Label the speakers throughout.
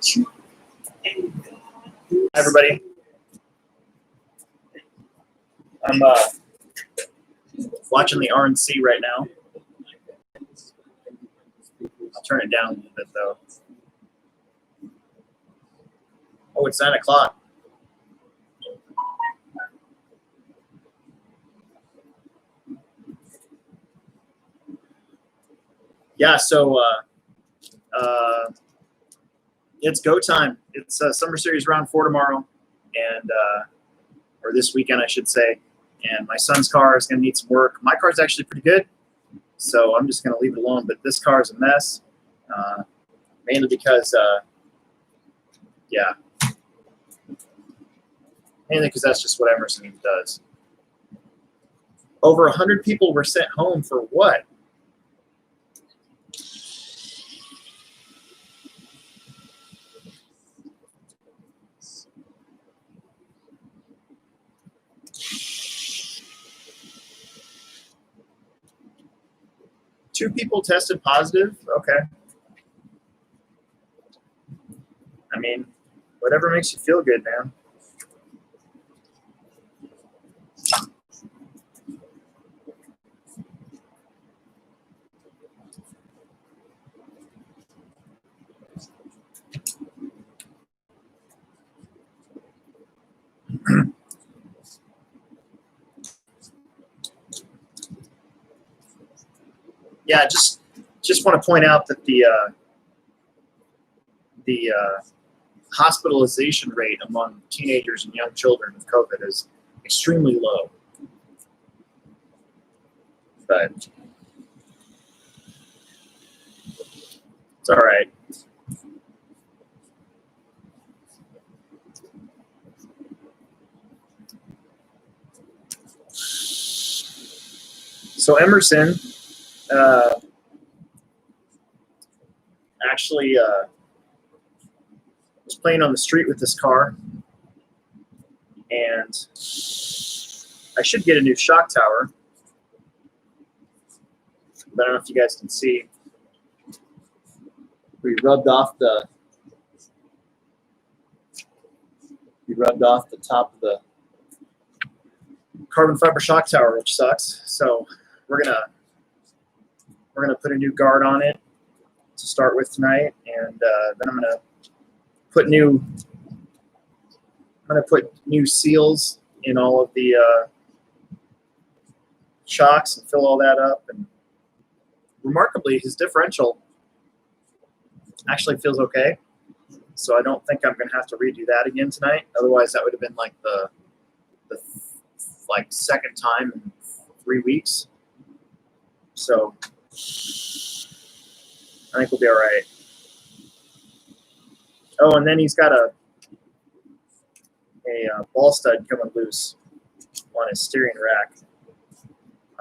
Speaker 1: Hi, everybody. I'm watching the RNC right now. I'll turn it down a little bit, though. Oh, it's 9 o'clock. Yeah, so it's go time. It's Summer Series Round 4 tomorrow, and or this weekend, I should say. And my son's car is going to need some work. My car's actually pretty good, so I'm just going to leave it alone. But this car is a mess, mainly because, yeah, mainly because that's just what Emerson does. Over 100 people were sent home for what? Two people tested positive? Okay. I mean, whatever makes you feel good, man. Yeah, just want to point out that the hospitalization rate among teenagers and young children with COVID is extremely low. But it's all right. So Emerson actually was playing on the street with this car, and I should get a new shock tower, but I don't know if you guys can see. We rubbed off the top of the carbon fiber shock tower, which sucks. So we're gonna put a new guard on it to start with tonight, and then I'm gonna put new seals in all of the shocks and fill all that up. And remarkably, his differential actually feels okay. So I don't think I'm gonna have to redo that again tonight. Otherwise, that would have been like the second time in 3 weeks. So I think we'll be all right. Oh, and then he's got a ball stud coming loose on his steering rack.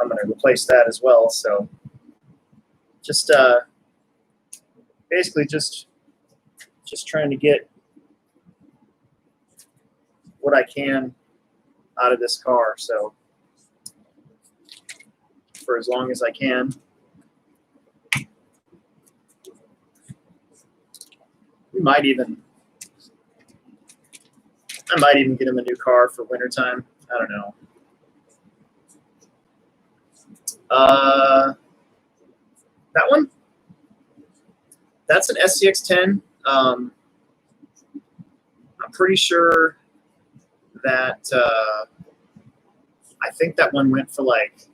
Speaker 1: I'm going to replace that as well. So just basically just trying to get what I can out of this car. So for as long as I can. I might even get him a new car for wintertime. I don't know. That one? That's an SCX-10. I'm pretty sure that I think that one went for like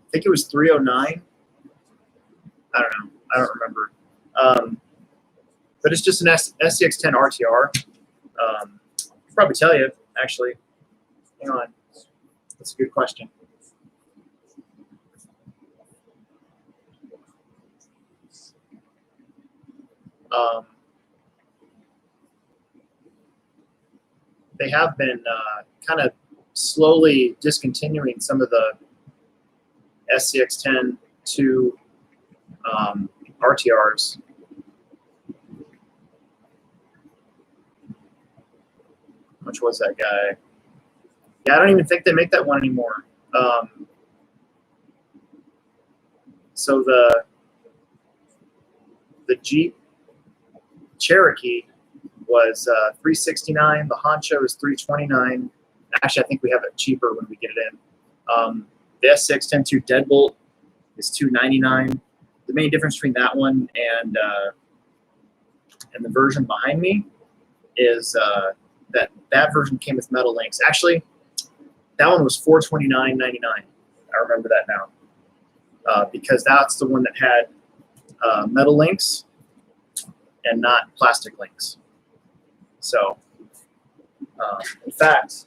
Speaker 1: I think it was 309. I don't know. I don't remember. But it's just an SCX-10 RTR. I'll probably tell you, actually. Hang on. That's a good question. They have been kind of slowly discontinuing some of the SCX-10 to RTRs. How much was that guy? Yeah, I don't even think they make that one anymore. So Jeep Cherokee was $369. The Honcho is $329. Actually, I think we have it cheaper when we get it in. The S6 102 Deadbolt is $299. The main difference between that one and the version behind me is that version came with metal links. Actually, that one was $429.99. I remember that now because that's the one that had metal links and not plastic links. So, in fact,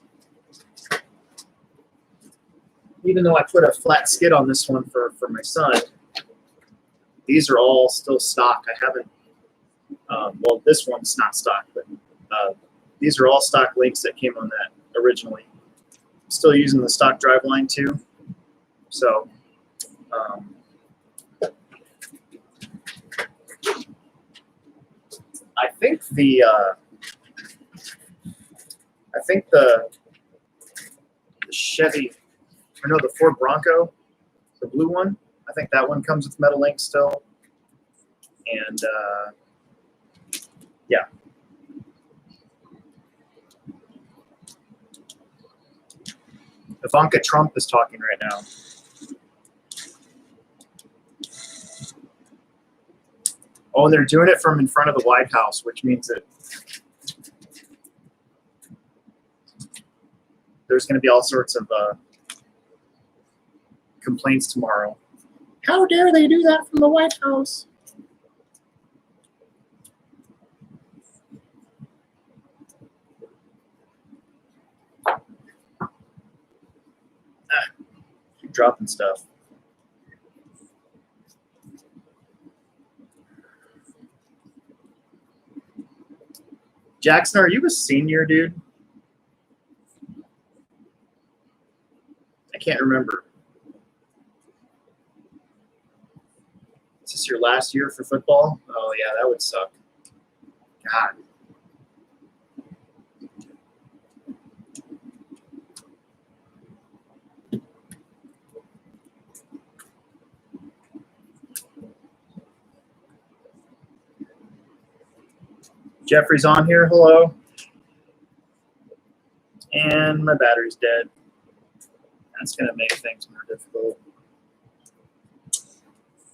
Speaker 1: even though I put a flat skid on this one for my son, these are all still stock. I haven't, well, this one's not stock, but these are all stock links that came on that originally. Still using the stock drive line too. So, I think the Chevy, or no, the Ford Bronco, the blue one, I think that one comes with metal links still. And yeah. Ivanka Trump is talking right now. Oh, and they're doing it from in front of the White House, which means that there's going to be all sorts of complaints tomorrow. How dare they do that from the White House? Keep dropping stuff. Jackson, are you a senior, dude? I can't remember. Is this your last year for football? Oh, yeah, that would suck. God. Jeffrey's on here. Hello. And my battery's dead. That's going to make things more difficult.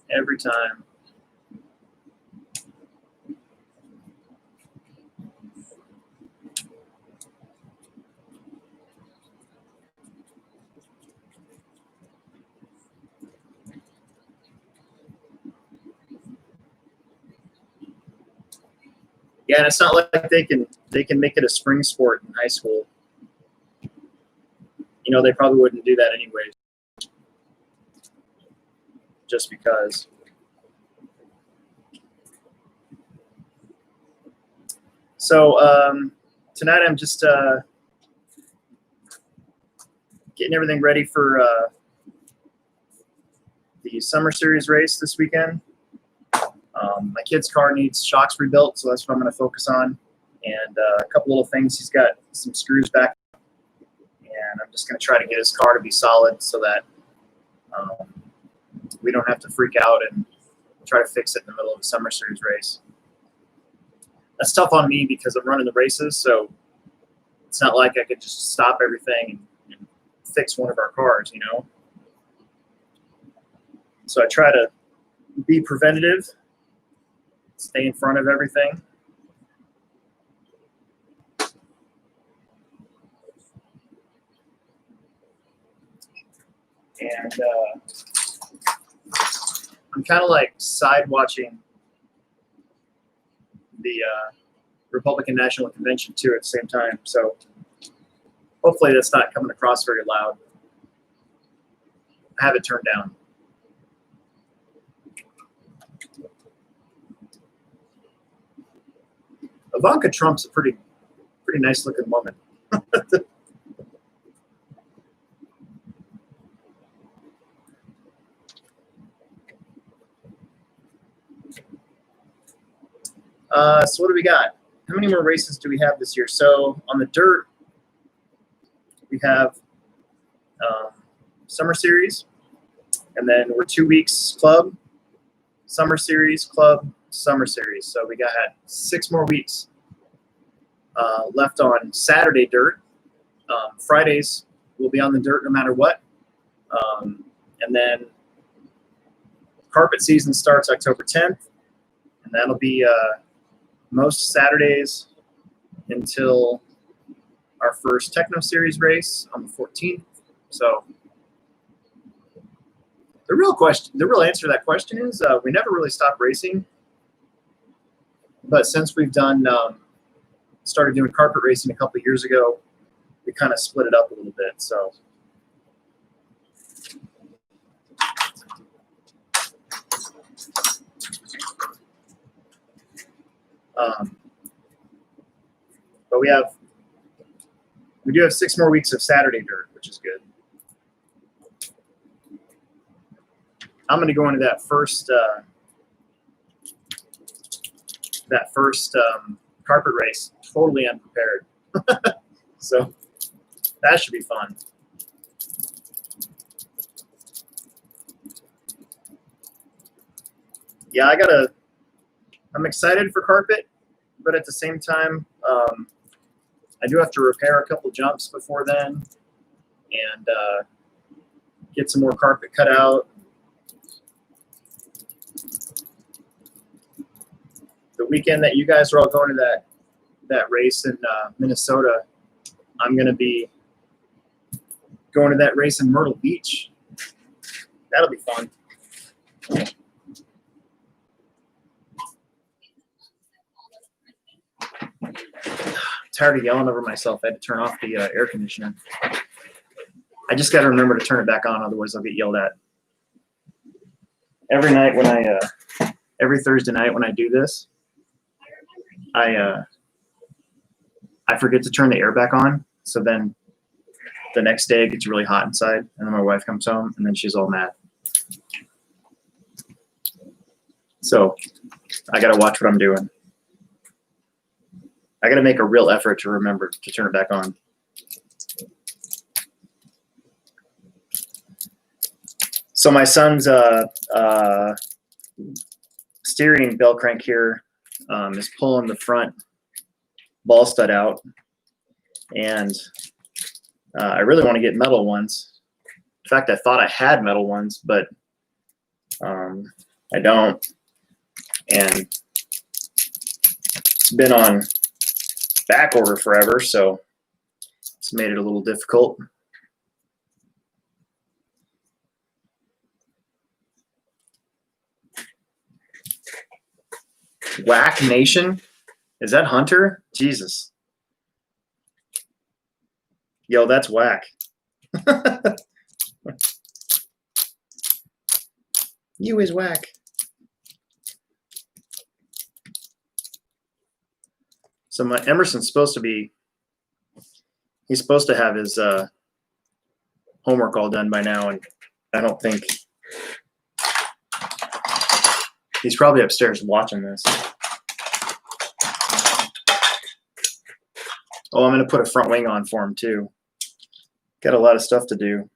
Speaker 1: Every time. Yeah, and it's not like they can make it a spring sport in high school. You know, they probably wouldn't do that anyways. Just because. So tonight I'm just getting everything ready for the Summer Series race this weekend. My kid's car needs shocks rebuilt, so that's what I'm going to focus on. And a couple little things. He's got some screws back, and I'm just going to try to get his car to be solid so that we don't have to freak out and try to fix it in the middle of a Summer Series race. That's tough on me because I'm running the races, so it's not like I could just stop everything and fix one of our cars, you know? So I try to be preventative, stay in front of everything. And I'm kind of like side watching the Republican National Convention too at the same time. So hopefully that's not coming across very loud. I have it turned down. Ivanka Trump's a pretty nice looking woman. So what do we got? How many more races do we have this year? So on the dirt, we have Summer Series, and then we're 2 weeks club, Summer Series, club, Summer Series. So we had 6 more weeks left on Saturday dirt. Fridays we'll be on the dirt no matter what. And then carpet season starts October 10th, and that'll be most Saturdays until our first Techno Series race on the 14th. So the real answer to that question is we never really stopped racing, but since we've started doing carpet racing a couple of years ago, we kind of split it up a little bit. So but we do have 6 more weeks of Saturday dirt, which is good. I'm going to go into that first carpet race totally unprepared. So that should be fun. Yeah, I'm excited for carpet, but at the same time, I do have to repair a couple jumps before then and get some more carpet cut out. The weekend that you guys are all going to that race in Minnesota, I'm going to be going to that race in Myrtle Beach. That'll be fun. Tired of yelling over myself. I had to turn off the air conditioner. I just got to remember to turn it back on, otherwise I'll get yelled at. Every Thursday night when I do this, I forget to turn the air back on. So then the next day it gets really hot inside, and then my wife comes home, and then she's all mad. So I got to watch what I'm doing. I got to make a real effort to remember to turn it back on. So my son's steering bell crank here is pulling the front ball stud out, and I really want to get metal ones. In fact, I thought I had metal ones, but I don't, and it's been on back order forever, so it's made it a little difficult. Whack Nation? Is that Hunter? Jesus. Yo, that's whack. You is whack. So my Emerson's supposed to have his homework all done by now, and I don't think he's probably upstairs watching this. Oh, I'm going to put a front wing on for him too. Got a lot of stuff to do.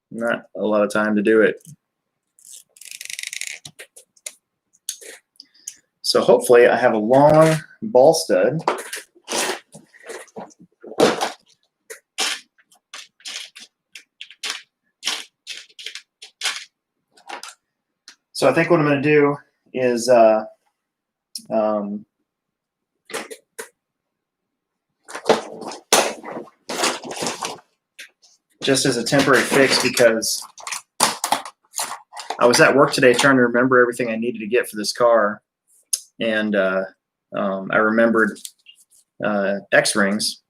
Speaker 1: Not a lot of time to do it. So hopefully I have a long ball stud. So I think what I'm going to do is just as a temporary fix, because I was at work today trying to remember everything I needed to get for this car, and I remembered X-rings,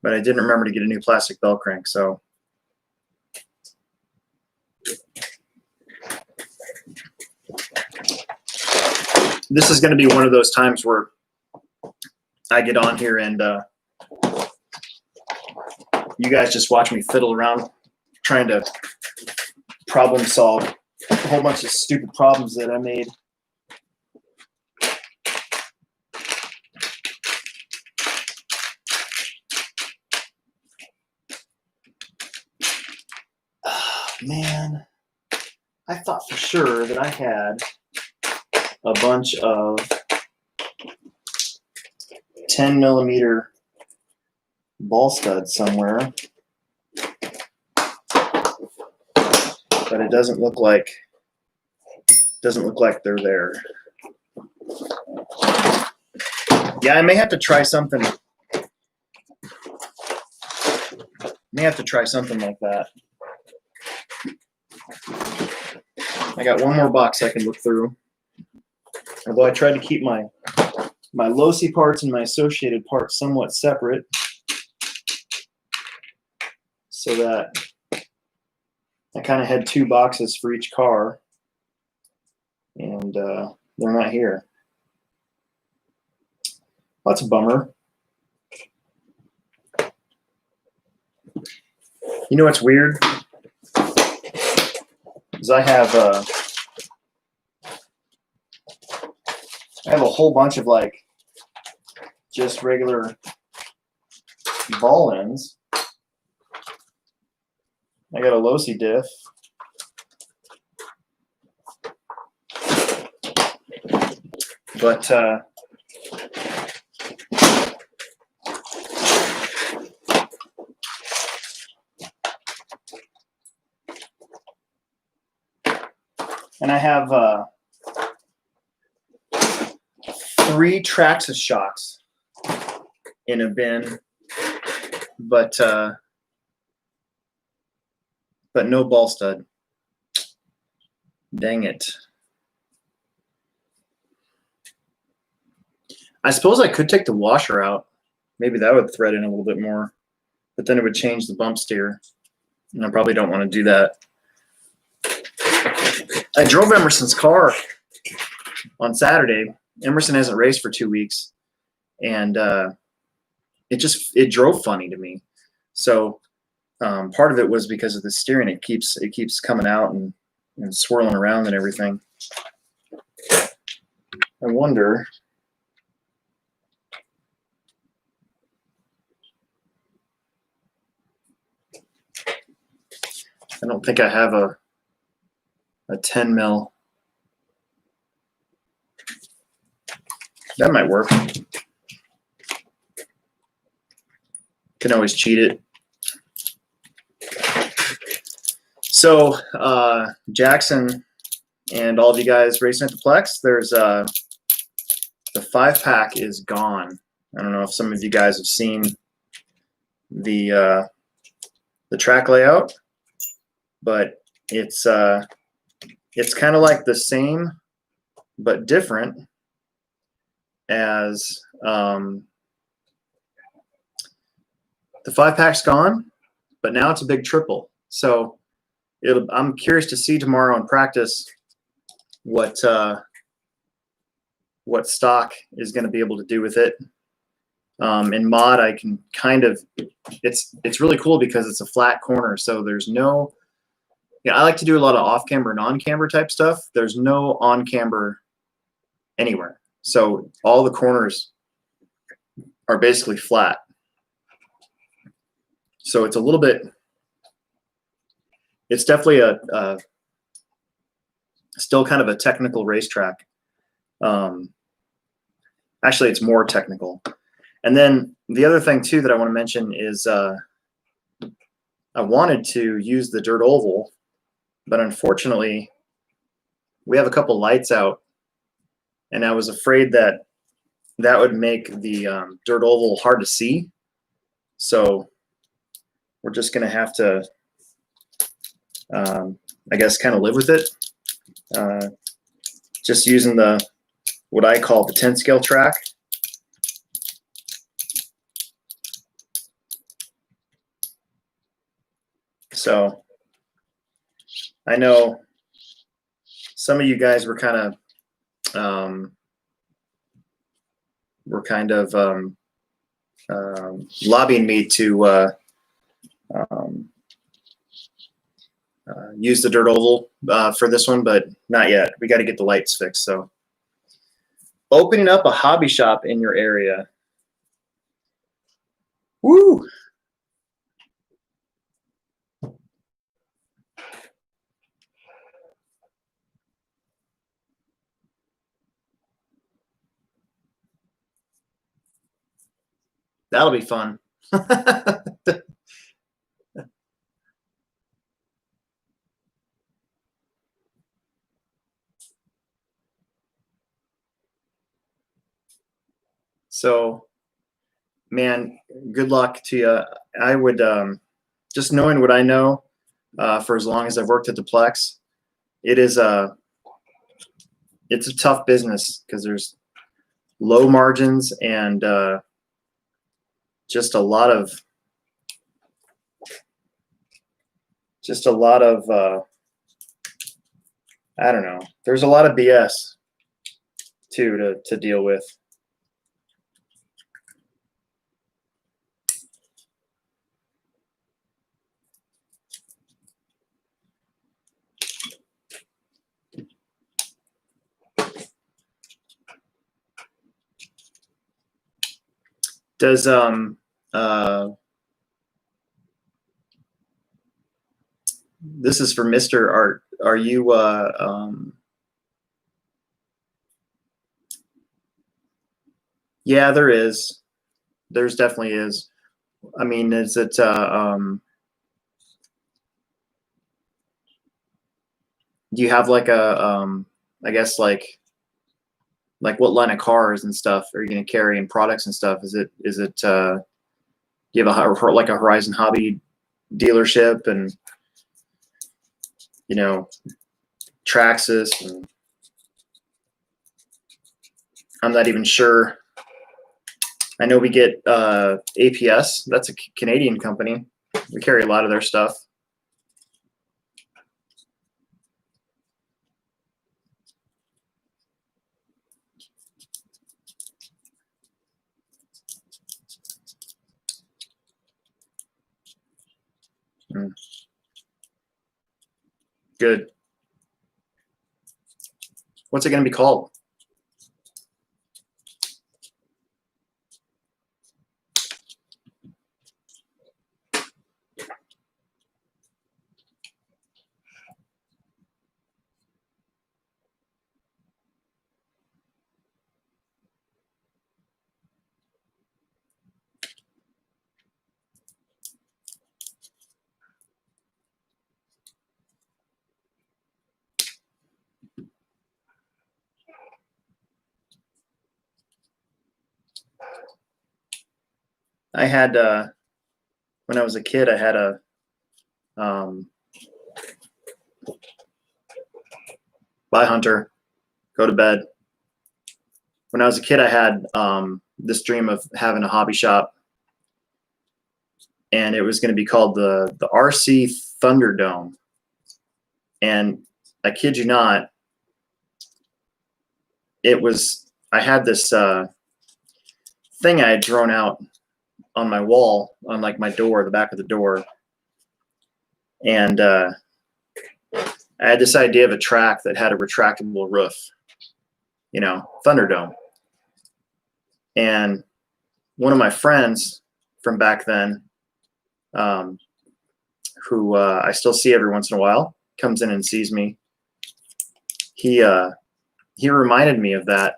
Speaker 1: but I didn't remember to get a new plastic bell crank. So this is going to be one of those times where I get on here and you guys just watch me fiddle around trying to problem solve a whole bunch of stupid problems that I made. Oh, man, I thought for sure that I had a bunch of 10 millimeter ball studs somewhere, but it doesn't look like they're there. Yeah, I may have to try something. May have to try something like that. I got one more box I can look through. Although I tried to keep my low-C parts and my associated parts somewhat separate, so that I kind of had two boxes for each car, and they're not here. That's a bummer. You know what's weird? Is I have a whole bunch of like just regular ball ends. I got a low-C diff. But and I have 3 Traxxas shocks in a bin, but no ball stud. Dang it. I suppose I could take the washer out. Maybe that would thread in a little bit more, but then it would change the bump steer, and I probably don't want to do that. I drove Emerson's car on Saturday. Emerson hasn't raced for 2 weeks, and it drove funny to me. So part of it was because of the steering. It keeps coming out and swirling around and everything. I wonder. I don't think I have a 10 mil. That might work. Can always cheat it. So Jackson and all of you guys racing at the Plex, there's the 5-pack is gone. I don't know if some of you guys have seen the track layout, but it's kind of like the same but different as the 5-pack's gone, but now it's a big triple. So I'm curious to see tomorrow in practice what stock is going to be able to do with it. In mod, I can kind of, it's really cool because it's a flat corner, so there's no. Yeah, I like to do a lot of off-camber and on-camber type stuff. There's no on-camber anywhere. So all the corners are basically flat. So it's a little bit, it's definitely a still kind of a technical racetrack. Actually, it's more technical. And then the other thing too that I want to mention is I wanted to use the dirt oval, but unfortunately, we have a couple lights out, and I was afraid that would make the dirt oval hard to see. So we're just going to have to, I guess, kind of live with it. Just using what I call the 10 scale track. So I know some of you guys were kind of lobbying me to use the dirt oval for this one, but not yet. We got to get the lights fixed. So opening up a hobby shop in your area. Woo! That'll be fun. So, man, good luck to you. I would just knowing what I know for as long as I've worked at the Plex, it is it's a tough business because there's low margins and just a lot of I don't know. There's a lot of BS too to deal with. Does this is for Mr. Art. Are you yeah, there is. There's definitely is. I mean, is it do you have like a I guess like what line of cars and stuff are you going to carry and products and stuff? Is it do you have a like a Horizon Hobby dealership and you know Traxxas and I'm not even sure. I know we get APS. That's a Canadian company. We carry a lot of their stuff. Good. What's it going to be called? I had when I was a kid, I had a bye hunter, go to bed. When I was a kid, I had this dream of having a hobby shop, and it was going to be called the RC Thunderdome. And I kid you not, it was I had this thing I had drawn out on my wall on like my door, the back of the door, and I had this idea of a track that had a retractable roof, you know, Thunderdome. And one of my friends from back then, who I still see every once in a while, comes in and sees me. He reminded me of that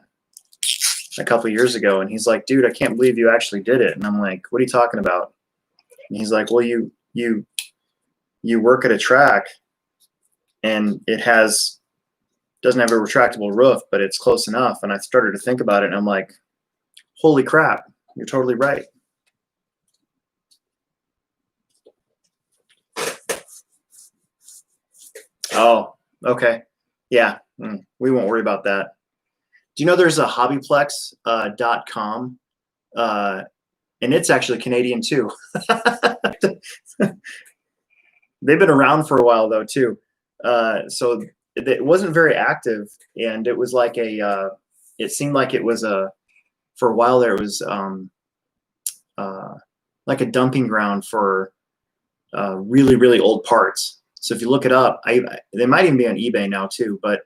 Speaker 1: a couple of years ago, and he's like, "Dude, I can't believe you actually did it." And I'm like, "What are you talking about?" And he's like, "Well, you work at a track, and it doesn't have a retractable roof, but it's close enough." And I started to think about it, and I'm like, "Holy crap, you're totally right." Oh, okay. Yeah, we won't worry about that. Do you know there's a HobbyPlex.com, and it's actually Canadian too. They've been around for a while though too, so it wasn't very active, and it was like it seemed like it was for a while there it was like a dumping ground for really old parts. So if you look it up, they might even be on eBay now too. But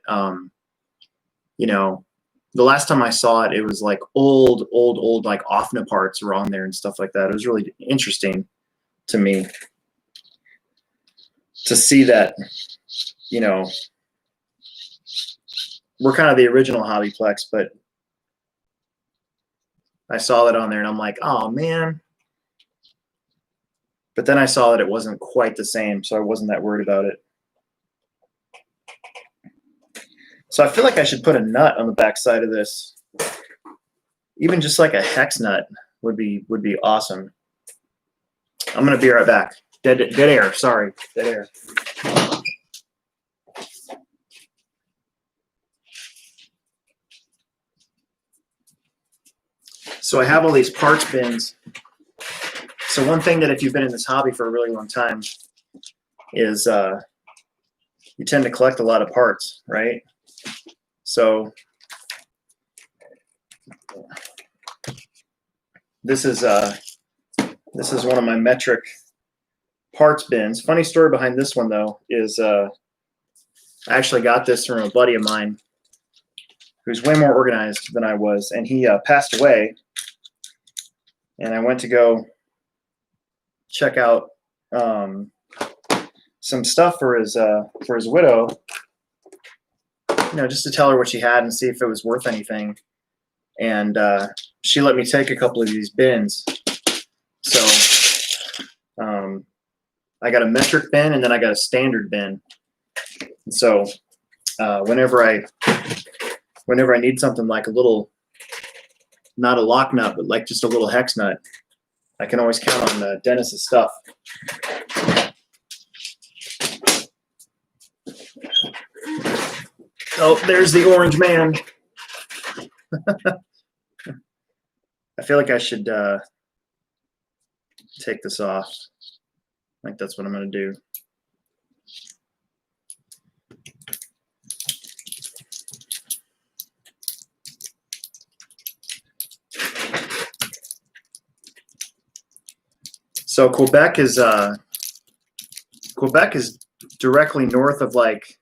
Speaker 1: you know, the last time I saw it, it was like old like OFNA parts were on there and stuff like that. It was really interesting to me to see that, you know, we're kind of the original HobbyPlex, but I saw that on there and I'm like, oh man. But then I saw that it wasn't quite the same, so I wasn't that worried about it. So I feel like I should put a nut on the back side of this. Even just like a hex nut would be awesome. I'm gonna be right back. Dead air, sorry, dead air. So I have all these parts bins. So one thing that if you've been in this hobby for a really long time is you tend to collect a lot of parts, right? So this is one of my metric parts bins. Funny story behind this one though is I actually got this from a buddy of mine who's way more organized than I was, and he passed away. And I went to go check out some stuff for his widow, you know, just to tell her what she had and see if it was worth anything. And she let me take a couple of these bins. So I got a metric bin and then I got a standard bin. And so whenever I need something like a little, not a lock nut, but like just a little hex nut, I can always count on Dennis's stuff. Oh, there's the orange man. I feel like I should take this off. I think that's what I'm going to do. So Quebec is directly north of like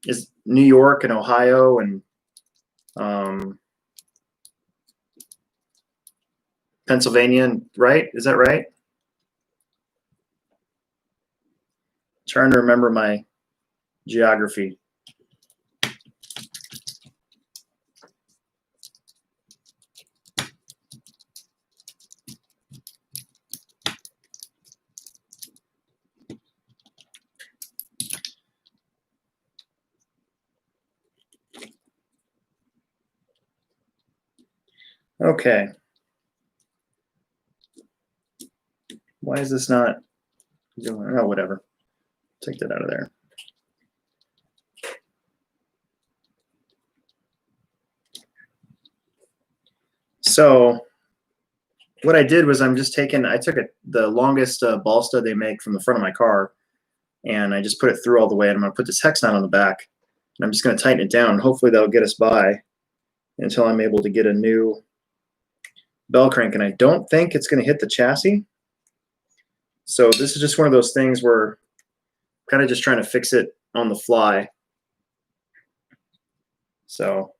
Speaker 1: is New York and Ohio and Pennsylvania, right? Is that right? Trying to remember my geography. Okay. Why is this not doing? Oh, whatever. Take that out of there. So what I did was I took the longest ball stud they make from the front of my car, and I just put it through all the way, and I'm going to put this hex nut on the back, and I'm just going to tighten it down. Hopefully that'll get us by until I'm able to get a new bell crank, and I don't think it's going to hit the chassis. So this is just one of those things where I'm kind of just trying to fix it on the fly. So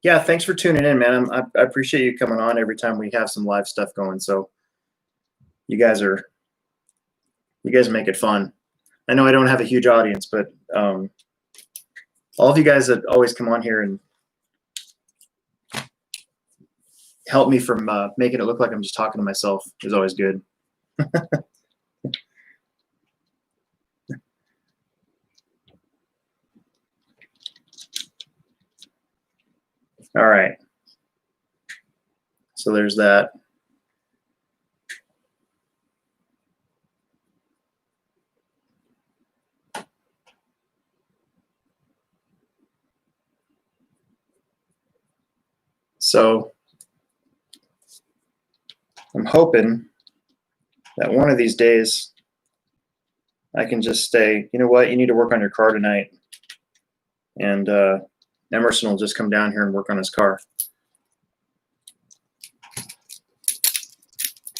Speaker 1: yeah, thanks for tuning in, man. I appreciate you coming on every time we have some live stuff going. So you guys make it fun. I know I don't have a huge audience, but all of you guys that always come on here and help me from making it look like I'm just talking to myself is always good. All right. So there's that. So I'm hoping that one of these days I can just say, you know what, you need to work on your car tonight. And Emerson will just come down here and work on his car.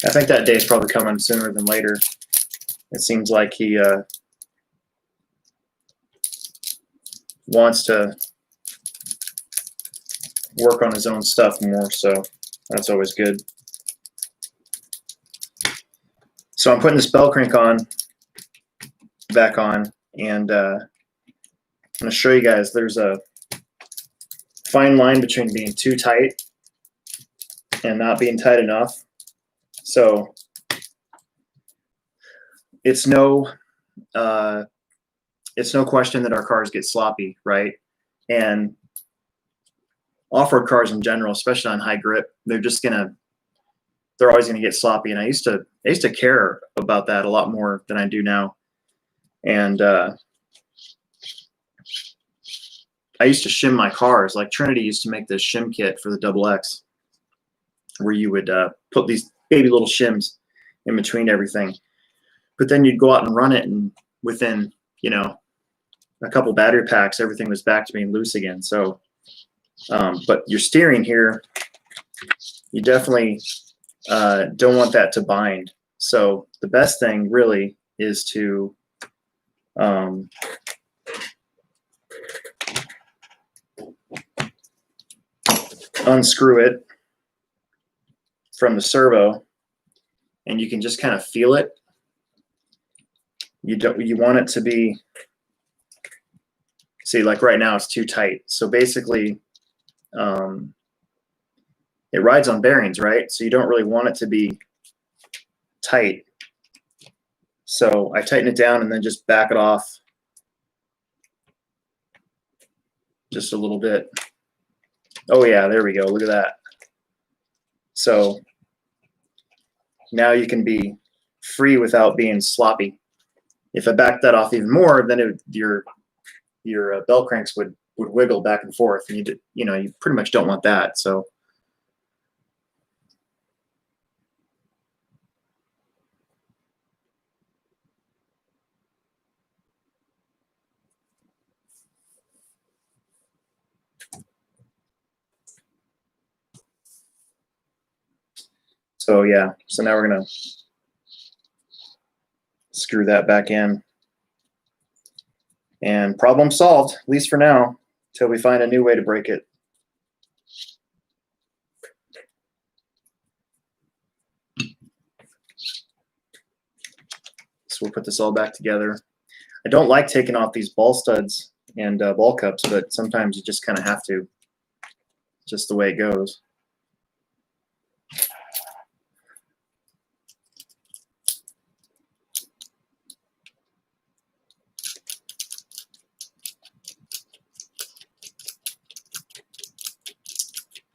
Speaker 1: I think that day is probably coming sooner than later. It seems like he wants to work on his own stuff more, so that's always good. So I'm putting this bell crank back on, and I'm going to show you guys. There's a fine line between being too tight and not being tight enough. So it's no question that our cars get sloppy, right? And off-road cars in general, especially on high grip, they're always gonna get sloppy. And I used to care about that a lot more than I do now. And I used to shim my cars. Like Trinity used to make this shim kit for the XX, where you would put these baby little shims in between everything. But then you'd go out and run it, and within, a couple battery packs, everything was back to being loose again. So, but your steering here, you definitely don't want that to bind. So the best thing really is to unscrew it from the servo, and you can just kind of feel it. You want it to be, see, like right now it's too tight. So basically it rides on bearings, right? So you don't really want it to be tight. So I tighten it down and then just back it off just a little bit. Oh yeah, there we go. Look at that. So now you can be free without being sloppy. If I back that off even more, then your belt cranks would wiggle back and forth, and you pretty much don't want that. So yeah, so now we're gonna screw that back in, and problem solved, at least for now, until we find a new way to break it. So we'll put this all back together. I don't like taking off these ball studs and ball cups, but sometimes you just kind of have to, just the way it goes.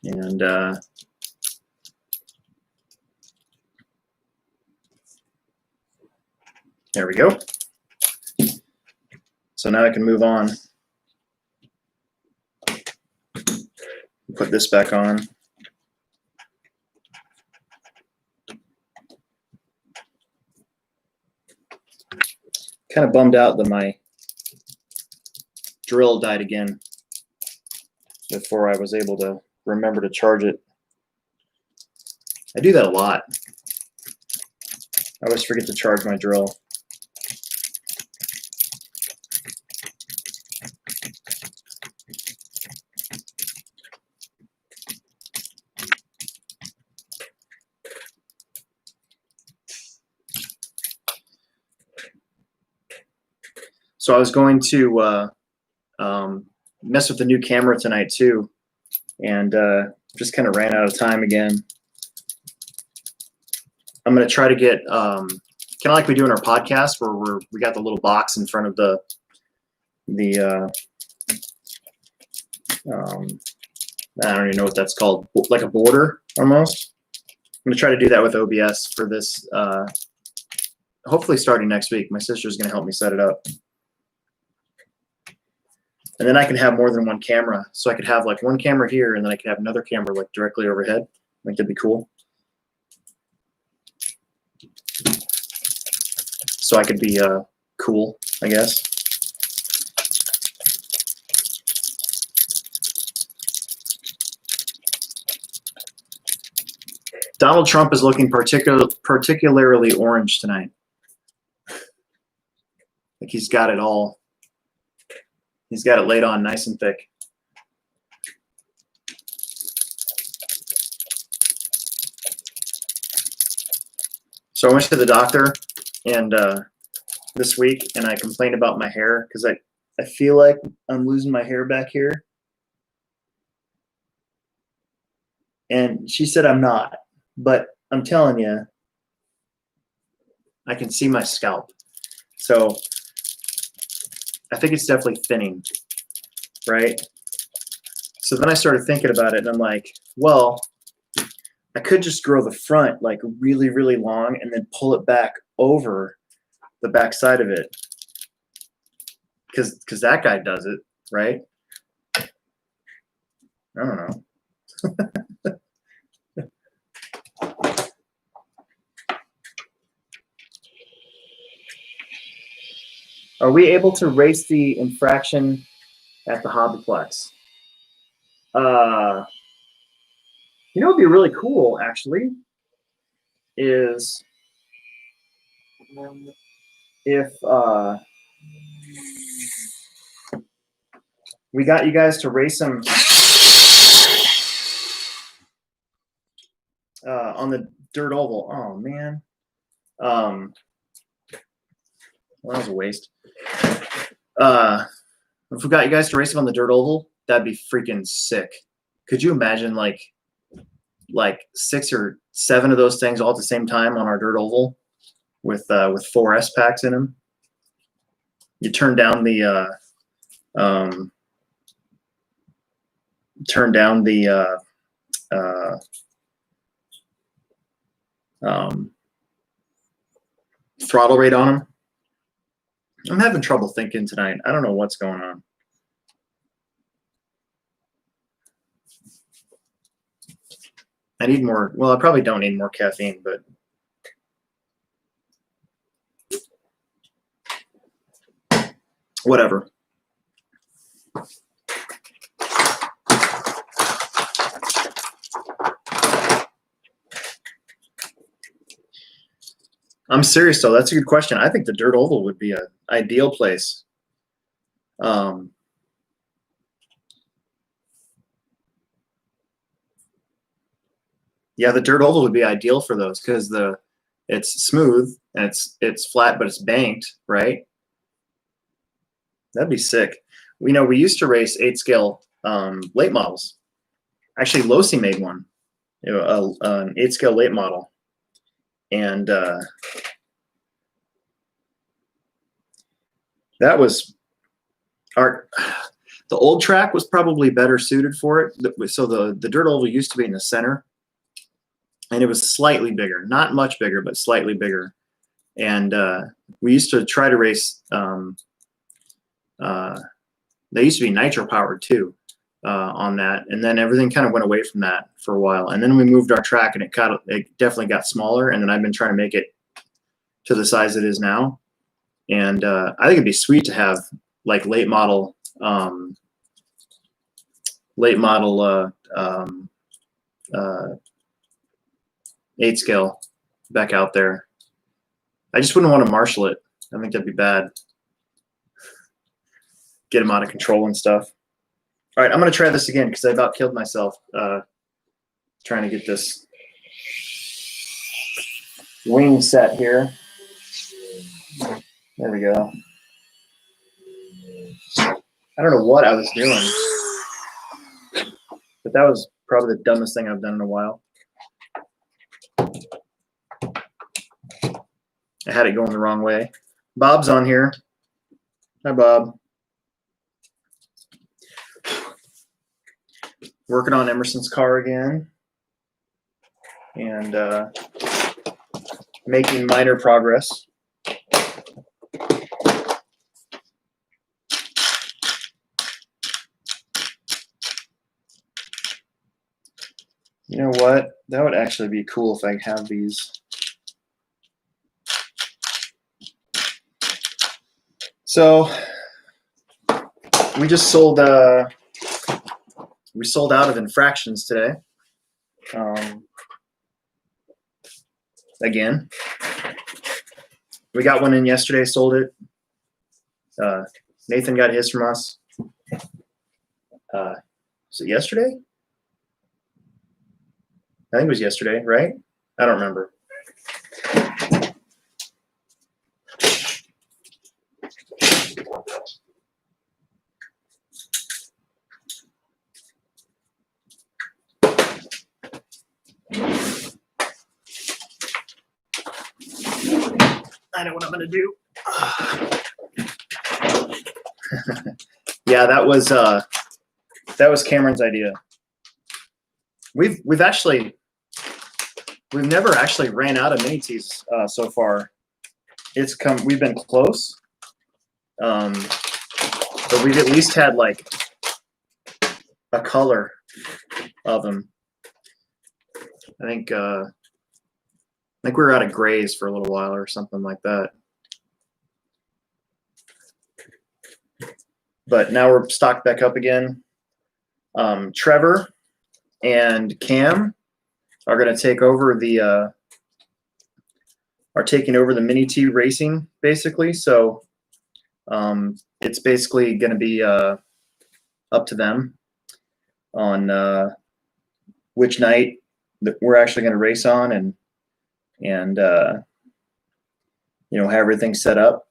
Speaker 1: And there we go. So now I can move on. Put this back on. Kind of bummed out that my drill died again before I was able to remember to charge it. I do that a lot. I always forget to charge my drill. So I was going to mess with the new camera tonight too, and just kind of ran out of time again. I'm going to try to get kind of like we do in our podcast, where we got the little box in front of the I don't even know what that's called, like a border almost. I'm going to try to do that with OBS for this, hopefully starting next week. My sister's going to help me set it up. And then I can have more than one camera. So I could have like one camera here, and then I could have another camera like directly overhead. I think that'd be cool. So I could be cool, I guess. Donald Trump is looking particularly orange tonight. Like he's got it all. He's got it laid on nice and thick. So I went to the doctor and this week, and I complained about my hair because I feel like I'm losing my hair back here. And she said I'm not, but I'm telling you, I can see my scalp. So I think it's definitely thinning, right? So then I started thinking about it, and I'm like, well, I could just grow the front like really, really long and then pull it back over the back side of it. Because that guy does it, right? I don't know. Are we able to race the infraction at the HobbyPlex? You know what would be really cool, actually, is if we got you guys to race them on the dirt oval. Oh, man. Well, that was a waste. If we got you guys to race them on the dirt oval, that'd be freaking sick. Could you imagine like 6 or 7 of those things all at the same time on our dirt oval with 4 S packs in them? You turn down the throttle rate on them. I'm having trouble thinking tonight. I don't know what's going on. I need more. Well, I probably don't need more caffeine, but whatever. I'm serious though. That's a good question. I think the dirt oval would be an ideal place. Yeah, the dirt oval would be ideal for those because it's smooth and it's flat, but it's banked, right? That'd be sick. We know we used to race 8-scale late models. Actually, Losi made one, an 8-scale late model, and that was the old track was probably better suited for it. So the dirt oval used to be in the center, and it was slightly bigger, not much bigger, but slightly bigger. And we used to try to race. They used to be nitro powered too on that, and then everything kind of went away from that for a while. And then we moved our track, and it definitely got smaller. And then I've been trying to make it to the size it is now. And I think it'd be sweet to have like late model 8-scale back out there. I just wouldn't want to marshal it. I think that'd be bad. Get them out of control and stuff. All right, I'm going to try this again because I about killed myself trying to get this wing set here. There we go. I don't know what I was doing, but that was probably the dumbest thing I've done in a while. I had it going the wrong way. Bob's on here. Hi, Bob. Working on Emerson's car again and making minor progress. You know what? That would actually be cool if I have these. So we just sold out of infractions today. Again, we got one in yesterday, sold it. Nathan got his from us. Was it yesterday? I think it was yesterday, right? I don't remember. I know what I'm gonna do. Yeah, that was Cameron's idea. We've never actually ran out of mini tees so far. We've been close, but we've at least had like a color of them. I think we were out of grays for a little while or something like that. But now we're stocked back up again. Trevor and Cam are going to take over the taking over the mini T racing basically. So it's basically going to be up to them on which night that we're actually going to race on, and you know, have everything set up,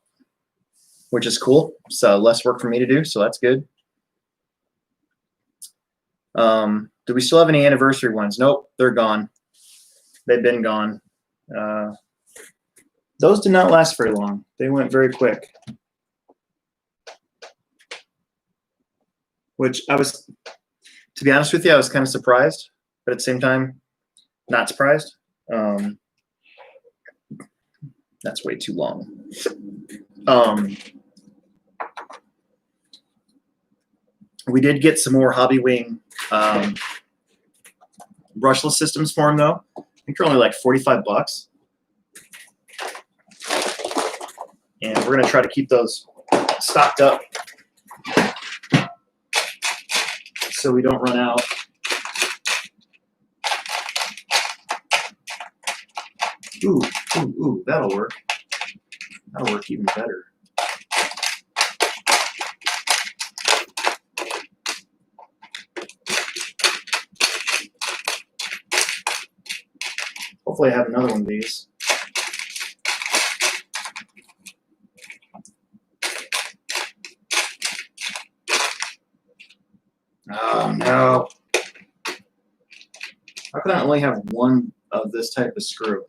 Speaker 1: which is cool. So less work for me to do, so that's good. Do we still have any anniversary ones? Nope, they're gone. They've been gone. Those did not last very long. They went very quick. Which to be honest with you, I was kind of surprised, but at the same time, not surprised. That's way too long. We did get some more Hobby Wing brushless systems for him, though. I think they're only like $45. And we're going to try to keep those stocked up so we don't run out. Ooh, that'll work. That'll work even better. Hopefully I have another one of these. Oh no. How can I only have one of this type of screw?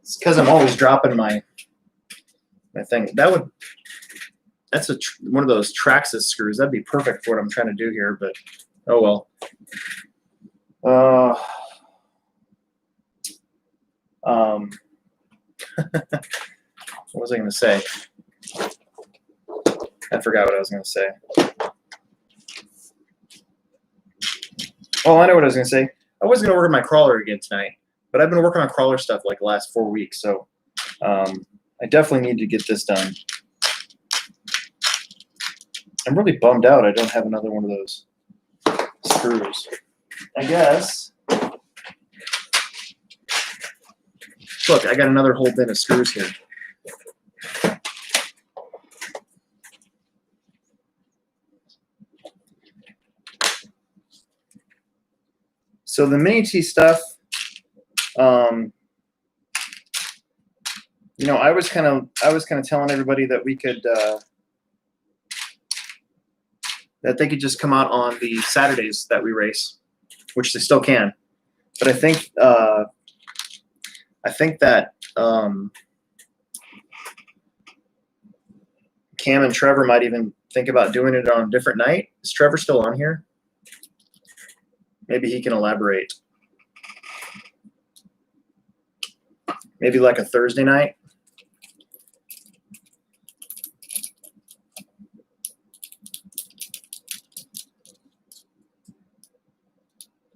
Speaker 1: It's because I'm always dropping my thing. That's one of those Traxxas screws. That'd be perfect for what I'm trying to do here, but oh well. What was I going to say? I forgot what I was going to say. Oh, I know what I was going to say. I was going to work on my crawler again tonight, but I've been working on crawler stuff like the last 4 weeks, so I definitely need to get this done. I'm really bummed out I don't have another one of those screws. I guess. Look, I got another whole bin of screws here. So the mini T stuff, you know, I was kind of telling everybody that we could that they could just come out on the Saturdays that we race, which they still can. But I think that Cam and Trevor might even think about doing it on a different night. Is Trevor still on here? Maybe he can elaborate. Maybe like a Thursday night.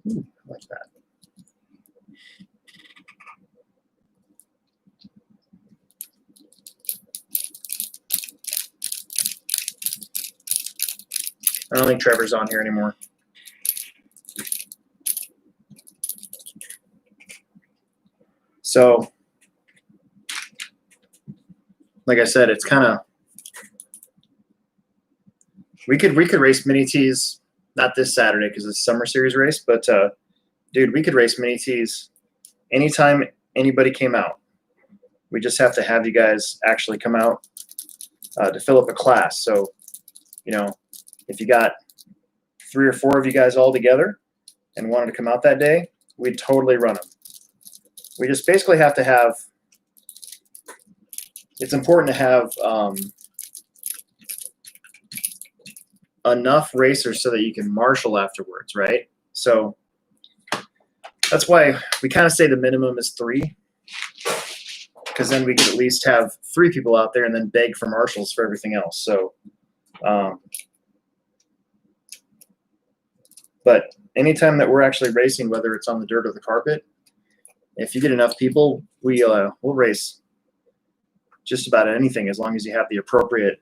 Speaker 1: Ooh, I like that. I don't think Trevor's on here anymore. So, like I said, it's kind of we could race mini Ts, not this Saturday because it's a summer series race, but dude, we could race mini Ts anytime anybody came out. We just have to have you guys actually come out to fill up a class. So, you know, if you got 3 or 4 of you guys all together, and wanted to come out that day, we'd totally run them. We just basically have to have, it's important to have enough racers so that you can marshal afterwards, right? So that's why we kind of say the minimum is 3, because then we could at least have 3 people out there and then beg for marshals for everything else. So, but anytime that we're actually racing, whether it's on the dirt or the carpet, if you get enough people, we'll race just about anything as long as you have the appropriate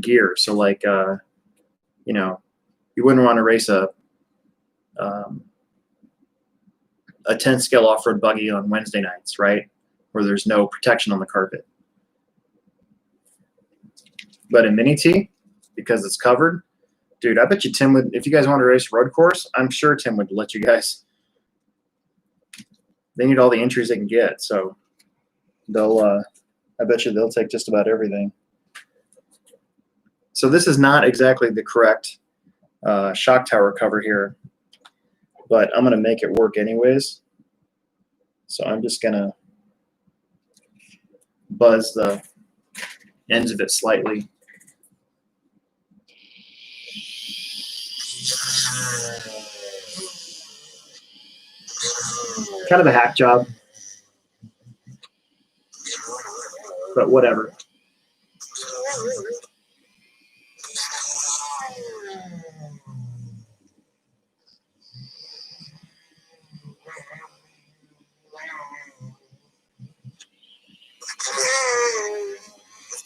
Speaker 1: gear. So, like, you know, you wouldn't want to race a 10 scale off-road buggy on Wednesday nights, right? Where there's no protection on the carpet. But in Mini T, because it's covered, dude, I bet you Tim would, if you guys want to race road course, I'm sure Tim would let you guys. They need all the entries they can get, so they'll, I bet you they'll take just about everything. So this is not exactly the correct shock tower cover here, but I'm going to make it work anyways. So I'm just going to buzz the ends of it slightly. Kind of a hack job, but whatever.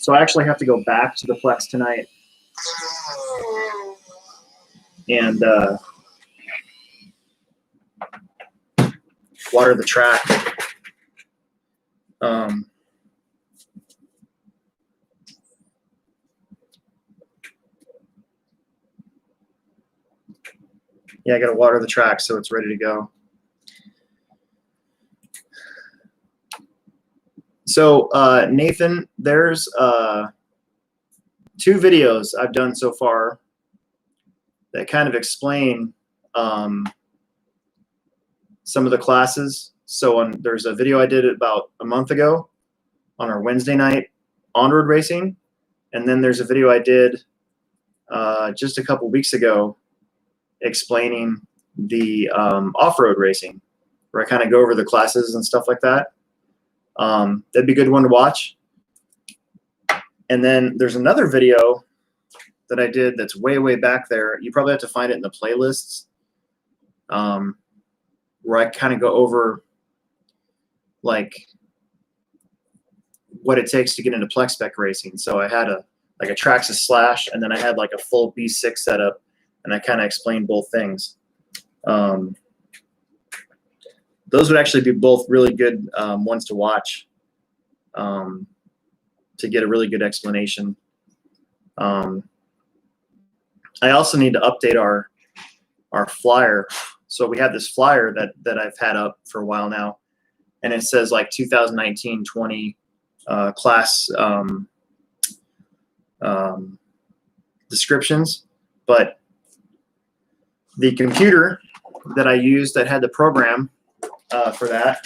Speaker 1: So I actually have to go back to the Plex tonight and water the track. Yeah, I got to water the track so it's ready to go. So Nathan, there's 2 videos I've done so far that kind of explain some of the classes. So there's a video I did about a month ago on our Wednesday night on-road racing, and then there's a video I did just a couple weeks ago explaining the off-road racing, where I kind of go over the classes and stuff like that. That'd be a good one to watch. And then there's another video that I did that's way, way back there. You probably have to find it in the playlists, where I kind of go over like what it takes to get into Plex spec racing. So I had a Traxxas Slash, and then I had like a full B6 setup, and I kind of explained both things. Those would actually be both really good ones to watch to get a really good explanation. I also need to update our flyer. So we have this flyer that I've had up for a while now, and it says like 2019-20 class descriptions, but the computer that I used that had the program for that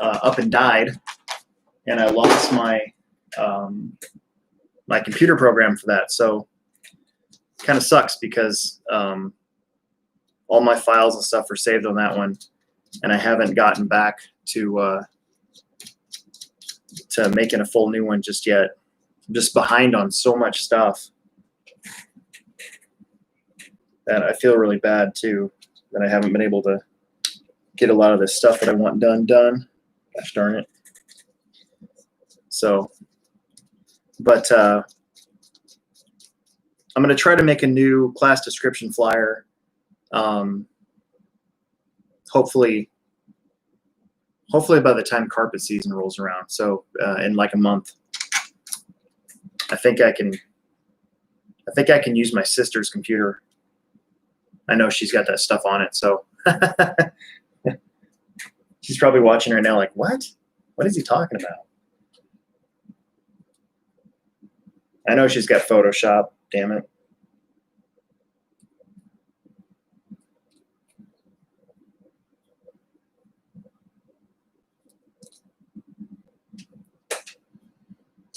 Speaker 1: up and died, and I lost my my computer program for that. So it kind of sucks because all my files and stuff are saved on that one, and I haven't gotten back to making a full new one just yet. I'm just behind on so much stuff that I feel really bad too that I haven't been able to get a lot of this stuff that I want done. Gosh darn it. So, but I'm going to try to make a new class description flyer. Hopefully by the time carpet season rolls around. So in like a month, I think I can use my sister's computer. I know she's got that stuff on it, so she's probably watching right now like, what is he talking about? I know she's got Photoshop, damn it.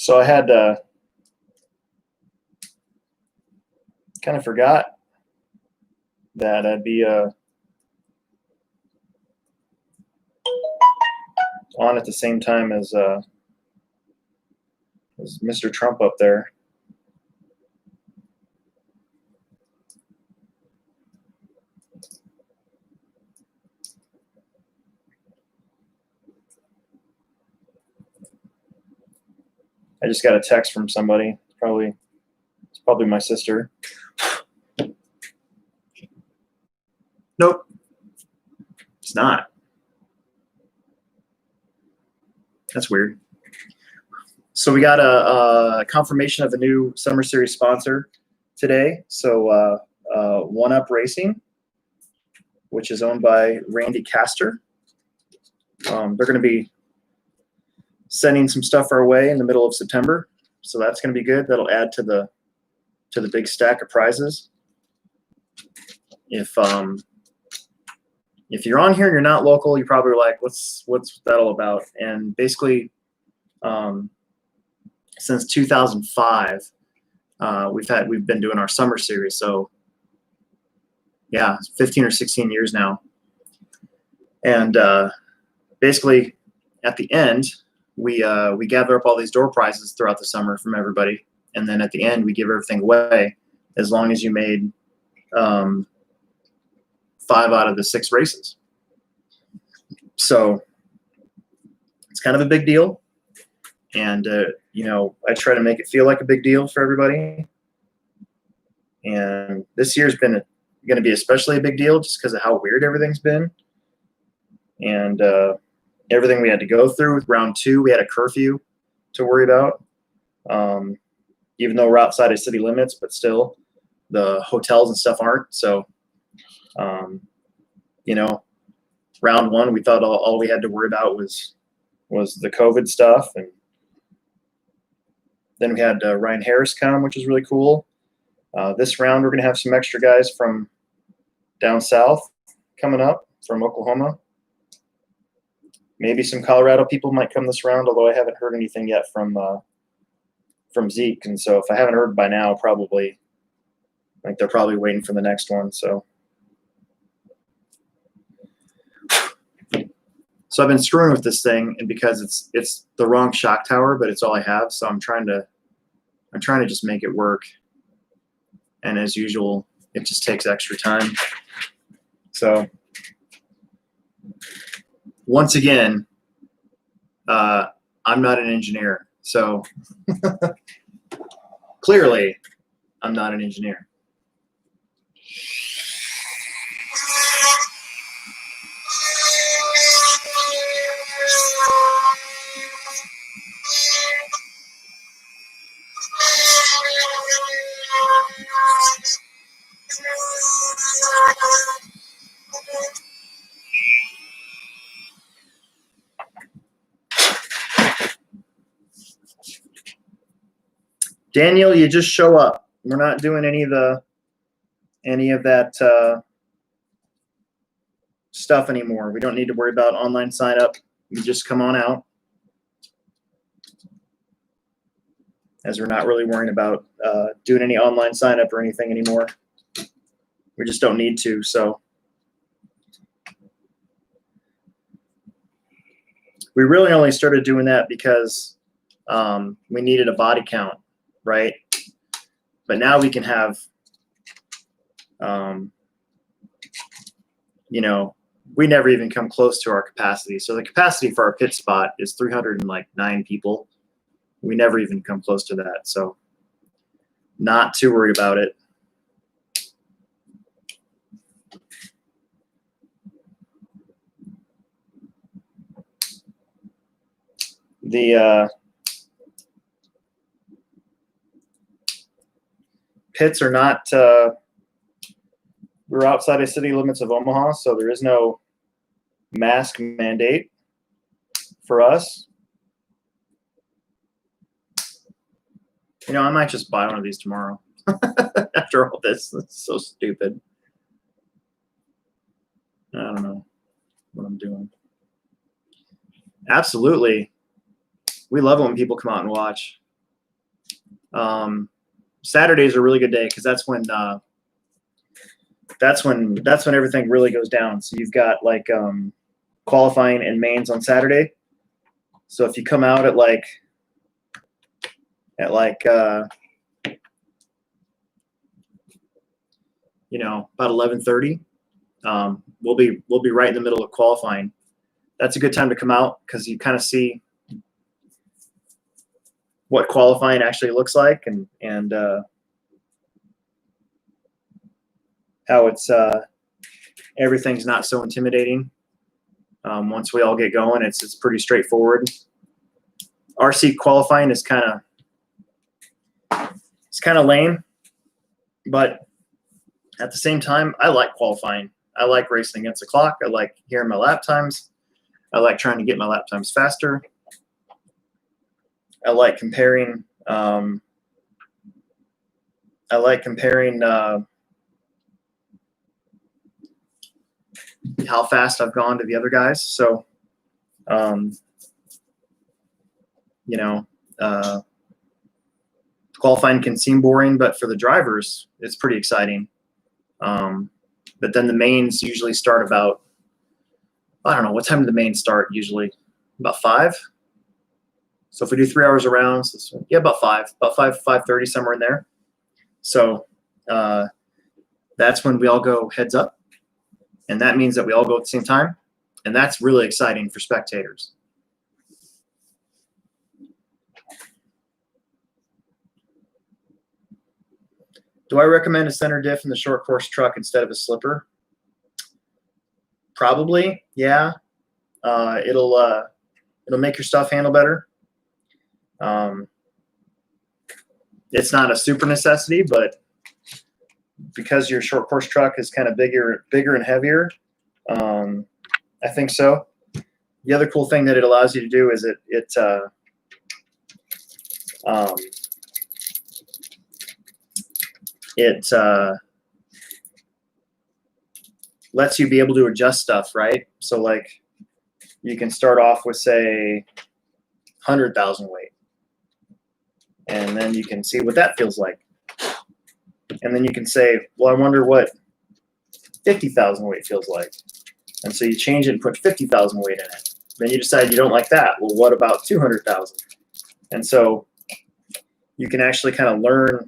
Speaker 1: So I had kind of forgot that I'd be on at the same time as Mr. Trump up there. I just got a text from somebody. It's probably my sister. Nope, it's not. That's weird. So we got a confirmation of a new Summer Series sponsor today. So One Up Racing, which is owned by Randy Castor. They're going to be sending some stuff our way in the middle of September, so that's going to be good. That'll add to the big stack of prizes. If you're on here and you're not local, you're probably like, what's that all about? And basically, since 2005, we've been doing our summer series. So yeah, 15 or 16 years now. And basically, at the end, we gather up all these door prizes throughout the summer from everybody, and then at the end, we give everything away as long as you made 5 out of the 6 races. So it's kind of a big deal, and I try to make it feel like a big deal for everybody. And this year's been going to be especially a big deal just because of how weird everything's been, and everything we had to go through with round 2. We had a curfew to worry about, even though we're outside of city limits, but still the hotels and stuff aren't. So round 1, we thought all we had to worry about was the COVID stuff. And then we had Ryan Harris come, which is really cool. This round, we're going to have some extra guys from down south coming up from Oklahoma. Maybe some Colorado people might come this round, although I haven't heard anything yet from Zeke. And so if I haven't heard by now, probably like they're probably waiting for the next one. So I've been screwing with this thing, and because it's the wrong shock tower, but it's all I have. So I'm trying to just make it work. And as usual, it just takes extra time. So once again, I'm not an engineer. So clearly, I'm not an engineer. Daniel, you just show up. We're not doing any of that stuff anymore. We don't need to worry about online sign up. You just come on out, as we're not really worrying about doing any online sign up or anything anymore. We just don't need to. So we really only started doing that because we needed a body count, right? But now we can have, we never even come close to our capacity. So the capacity for our pit spot is 309 people. We never even come close to that. So not too worried about it. The pits are not, we're outside of city limits of Omaha, so there is no mask mandate for us. I might just buy one of these tomorrow. After all this, that's so stupid. I don't know what I'm doing. Absolutely. We love it when people come out and watch. Saturday's a really good day because that's when everything really goes down. So you've got like qualifying and mains on Saturday. So if you come out at like you know, about 11:30, we'll be right in the middle of qualifying. That's a good time to come out because you kind of see what qualifying actually looks like and how it's everything's not so intimidating. Once we all get going, it's pretty straightforward. RC qualifying is kind of lame, but at the same time, I like qualifying. I like racing against the clock. I like hearing my lap times. I like trying to get my lap times faster. I like comparing. How fast I've gone to the other guys. So, you know, qualifying can seem boring, but for the drivers, it's pretty exciting. But then the mains usually start about, I don't know, what time do the mains start usually? About 5? So if we do 3 hours around, so yeah, about 5:30, somewhere in there. So that's when we all go heads up. And that means that we all go at the same time. And that's really exciting for spectators. Do I recommend a center diff in the short course truck instead of a slipper? Probably, yeah. It'll make your stuff handle better. It's not a super necessity, but because your short course truck is kind of bigger and heavier, I think so. The other cool thing that it allows you to do is it lets you be able to adjust stuff, right? So like you can start off with, say, 100,000 weight, and then you can see what that feels like. And then you can say, well, I wonder what 50,000 weight feels like. And so you change it and put 50,000 weight in it. Then you decide you don't like that. Well, what about 200,000? And so you can actually kind of learn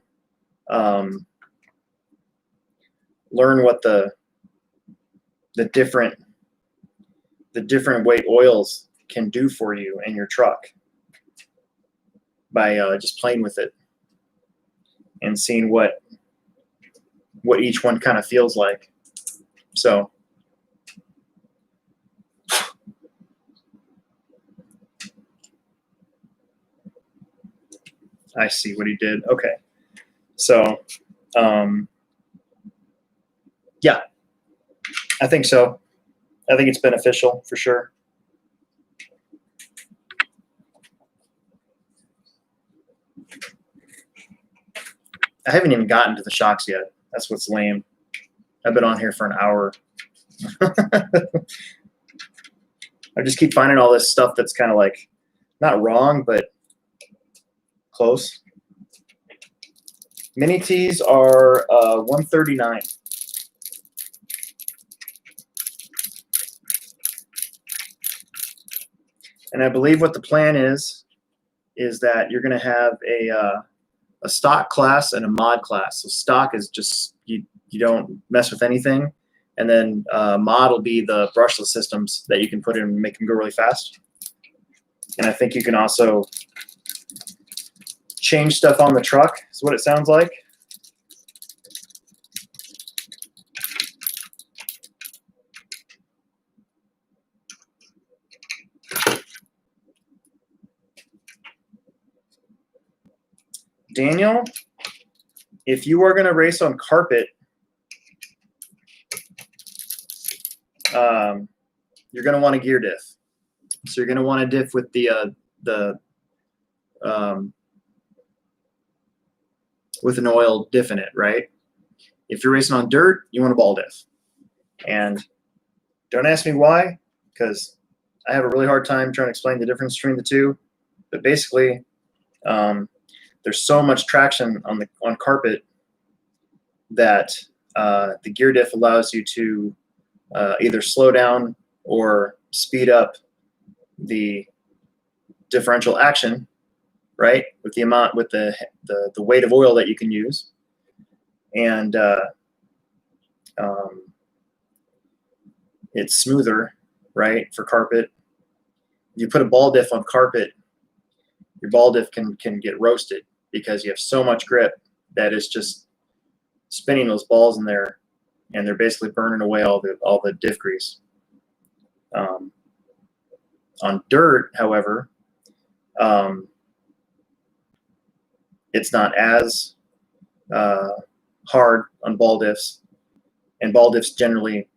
Speaker 1: what the different weight oils can do for you in your truck by just playing with it and seeing what each one kind of feels like. So I see what he did. Okay. So yeah, I think so. I think it's beneficial for sure. I haven't even gotten to the shocks yet. That's what's lame. I've been on here for an hour. I just keep finding all this stuff that's kind of like not wrong, but close. Mini tees are 139. And I believe what the plan is that you're going to have a stock class and a mod class. So stock is just you don't mess with anything, and then mod will be the brushless systems that you can put in and make them go really fast. And I think you can also change stuff on the truck, is what it sounds like. Daniel, if you are going to race on carpet, you're going to want a gear diff. So you're going to want a diff with with an oil diff in it, right? If you're racing on dirt, you want a ball diff. And don't ask me why, because I have a really hard time trying to explain the difference between the two. But basically, the there's so much traction on carpet that the gear diff allows you to either slow down or speed up the differential action, right? With the weight of oil that you can use, and it's smoother, right, for carpet. You put a ball diff on carpet, your ball diff can get roasted because you have so much grip that it's just spinning those balls in there, and they're basically burning away all the diff grease. On dirt, however, it's not as hard on ball diffs, and ball diffs generally,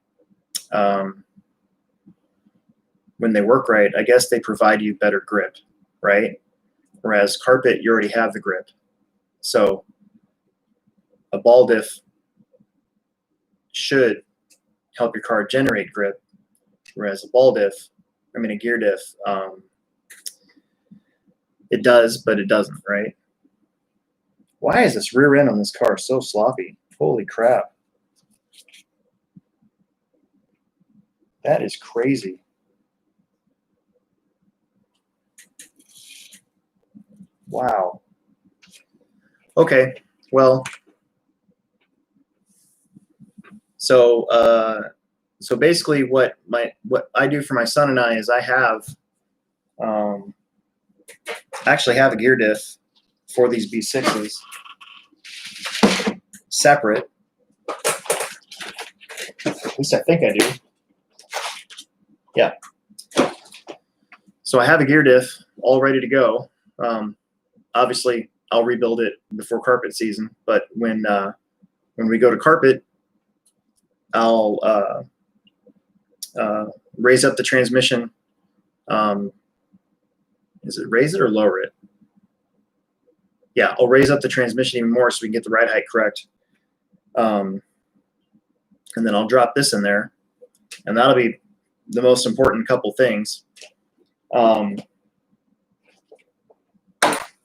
Speaker 1: when they work right, I guess they provide you better grip, right? Whereas carpet, you already have the grip. So a ball diff should help your car generate grip, whereas a gear diff, it does, but it doesn't, right? Why is this rear end on this car so sloppy? Holy crap. That is crazy. Wow. Okay, well, so basically what I do for my son and I is I actually have a gear diff for these B6s separate. At least I think I do. Yeah. So I have a gear diff all ready to go. Obviously, I'll rebuild it before carpet season, but when we go to carpet, I'll raise up the transmission. Is it raise it or lower it? Yeah, I'll raise up the transmission even more so we can get the ride height correct. And then I'll drop this in there, and that'll be the most important couple things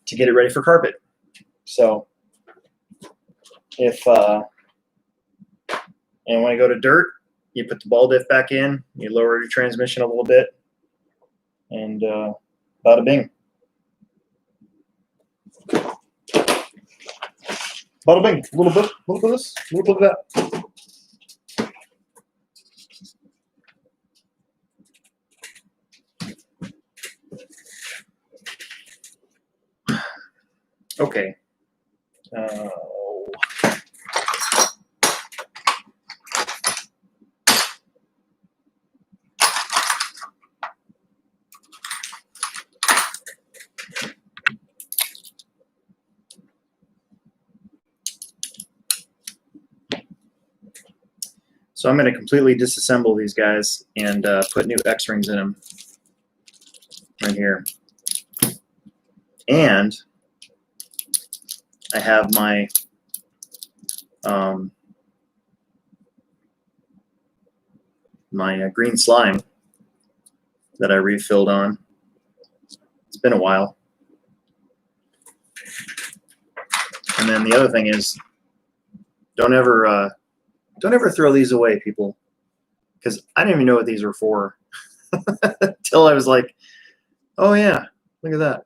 Speaker 1: to get it ready for carpet. So and when I go to dirt, you put the ball diff back in, you lower your transmission a little bit, and bada bing. Bada bing. A little bit of this, a little bit of that. Okay. So I'm going to completely disassemble these guys and put new X-rings in them right here. And I have my green slime that I refilled on. It's been a while. And then the other thing is, don't ever throw these away, people, because I didn't even know what these were for until I was like, oh yeah, look at that.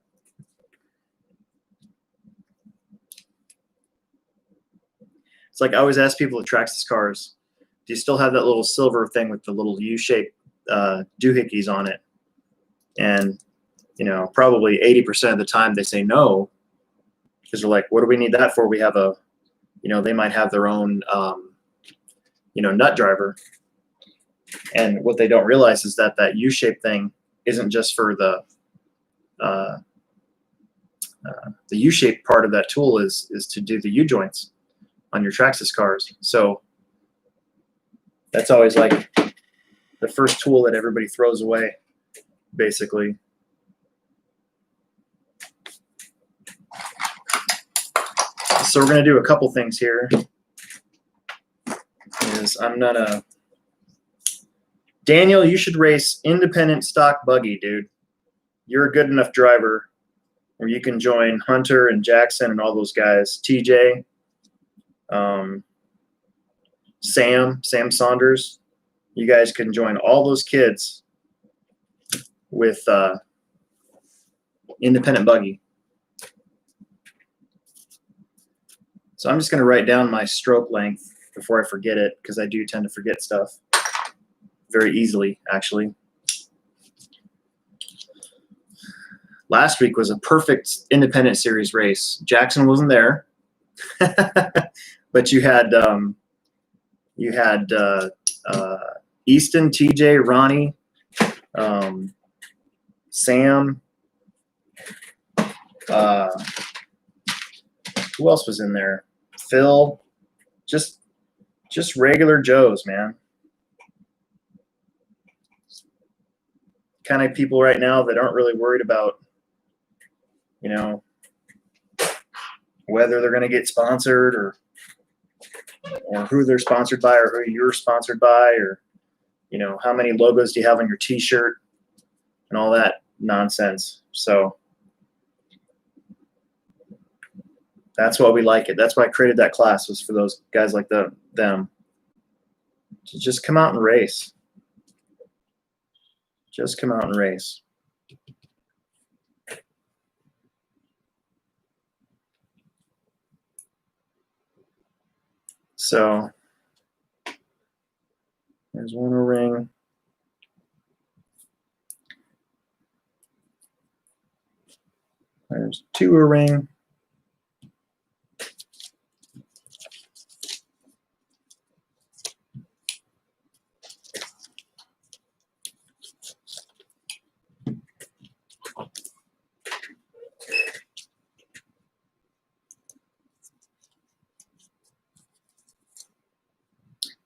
Speaker 1: It's like I always ask people at Traxxas cars, do you still have that little silver thing with the little U-shaped doohickeys on it? And, you know, probably 80% of the time they say no, because they're like, what do we need that for? We have a, you know, they might have their own, you know, nut driver. And what they don't realize is that that U-shaped thing isn't just for the U-shaped part of that tool is to do the U-joints on your Traxxas cars. So that's always like the first tool that everybody throws away, basically. So we're going to do a couple things here. Daniel, you should race independent stock buggy, dude. You're a good enough driver where you can join Hunter and Jackson and all those guys, TJ, Sam Saunders. You guys can join all those kids with independent buggy. So I'm just going to write down my stroke length before I forget it, because I do tend to forget stuff very easily, actually. Last week was a perfect independent series race. Jackson wasn't there, but you had Easton, TJ, Ronnie, Sam. Who else was in there? Phil. Just regular Joes, man. Kind of people right now that aren't really worried about, you know, whether they're going to get sponsored or who they're sponsored by or who you're sponsored by, or, you know, how many logos do you have on your t-shirt and all that nonsense. So that's why we like it. That's why I created that class, was for those guys like them to just come out and race. Just come out and race. So there's one O-ring. There's two O-ring.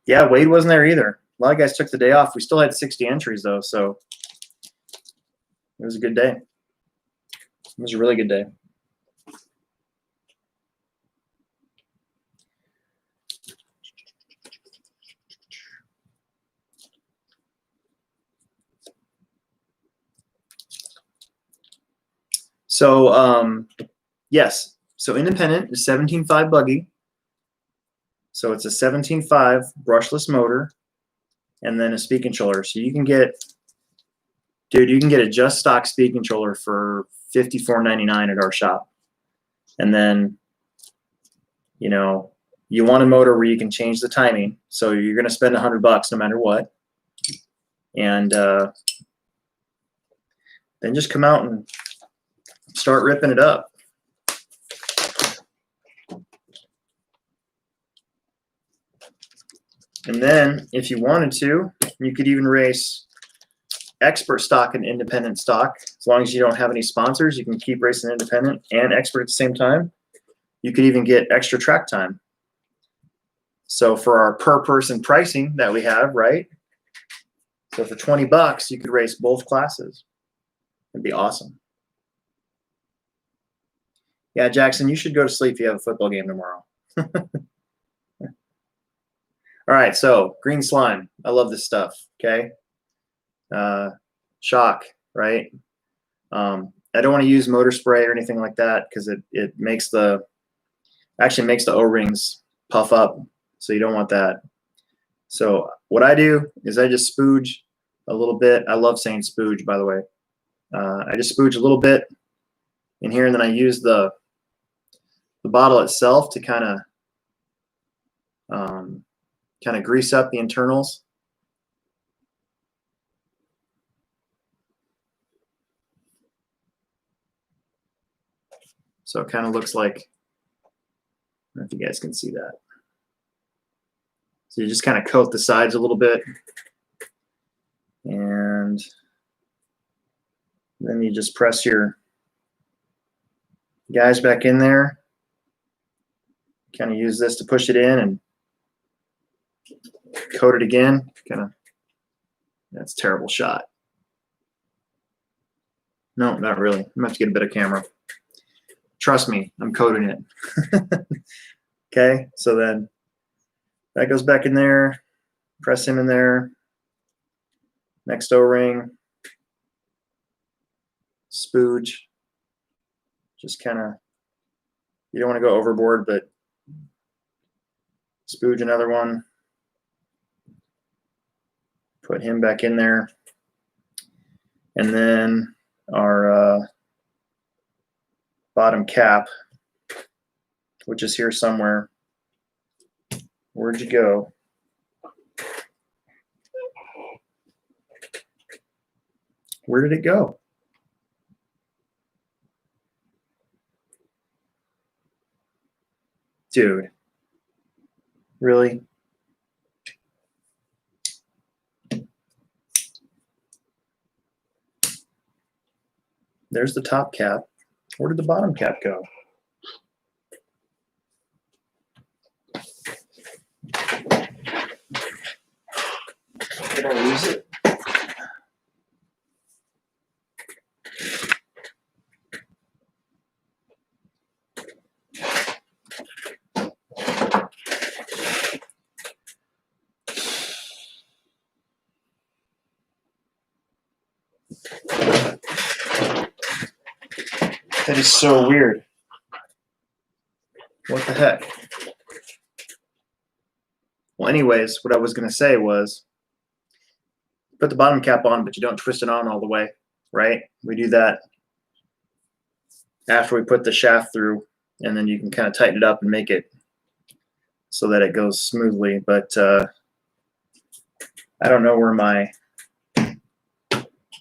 Speaker 1: Yeah, Wade wasn't there either. A lot of guys took the day off. We still had 60 entries though, so it was a good day. It was a really good day. So yes, so independent is 17.5 buggy. So it's a 17.5 brushless motor, and then a speed controller. So you can get, dude, you can get a just stock speed controller for $54.99 at our shop. And then, you know, you want a motor where you can change the timing. So you're going to spend $100 no matter what. And then just come out and start ripping it up. And then if you wanted to, you could even race expert stock and independent stock. As long as you don't have any sponsors, you can keep racing independent and expert at the same time. You could even get extra track time. So for our per person pricing that we have, right? So for $20, you could race both classes. It'd be awesome. Yeah, Jackson, you should go to sleep if you have a football game tomorrow. All right, so green slime. I love this stuff, okay? Shock, right? I don't want to use motor spray or anything like that, because it makes the O-rings puff up, so you don't want that. So what I do is I just spooge a little bit. I love saying spooge, by the way. I just spooge a little bit in here, and then I use the bottle itself to kind of grease up the internals. So it kind of looks like, I don't know if you guys can see that. So you just kind of coat the sides a little bit, and then you just press your guys back in there. Kind of use this to push it in and coat it again. That's a terrible shot. No, not really. I'm gonna have to get a better camera. Trust me, I'm coating it. Okay, so then that goes back in there. Press him in there. Next O-ring. Spooge. Just kind of, you don't want to go overboard, but spooge another one. Put him back in there. And then our bottom cap, which is here somewhere. Where'd you go? Where did it go? Dude, really? There's the top cap. Where did the bottom cap go? Did I lose it? That is so weird. What the heck? Well, anyways, what I was going to say was put the bottom cap on, but you don't twist it on all the way, right? We do that after we put the shaft through, and then you can kind of tighten it up and make it so that it goes smoothly. But I don't know where my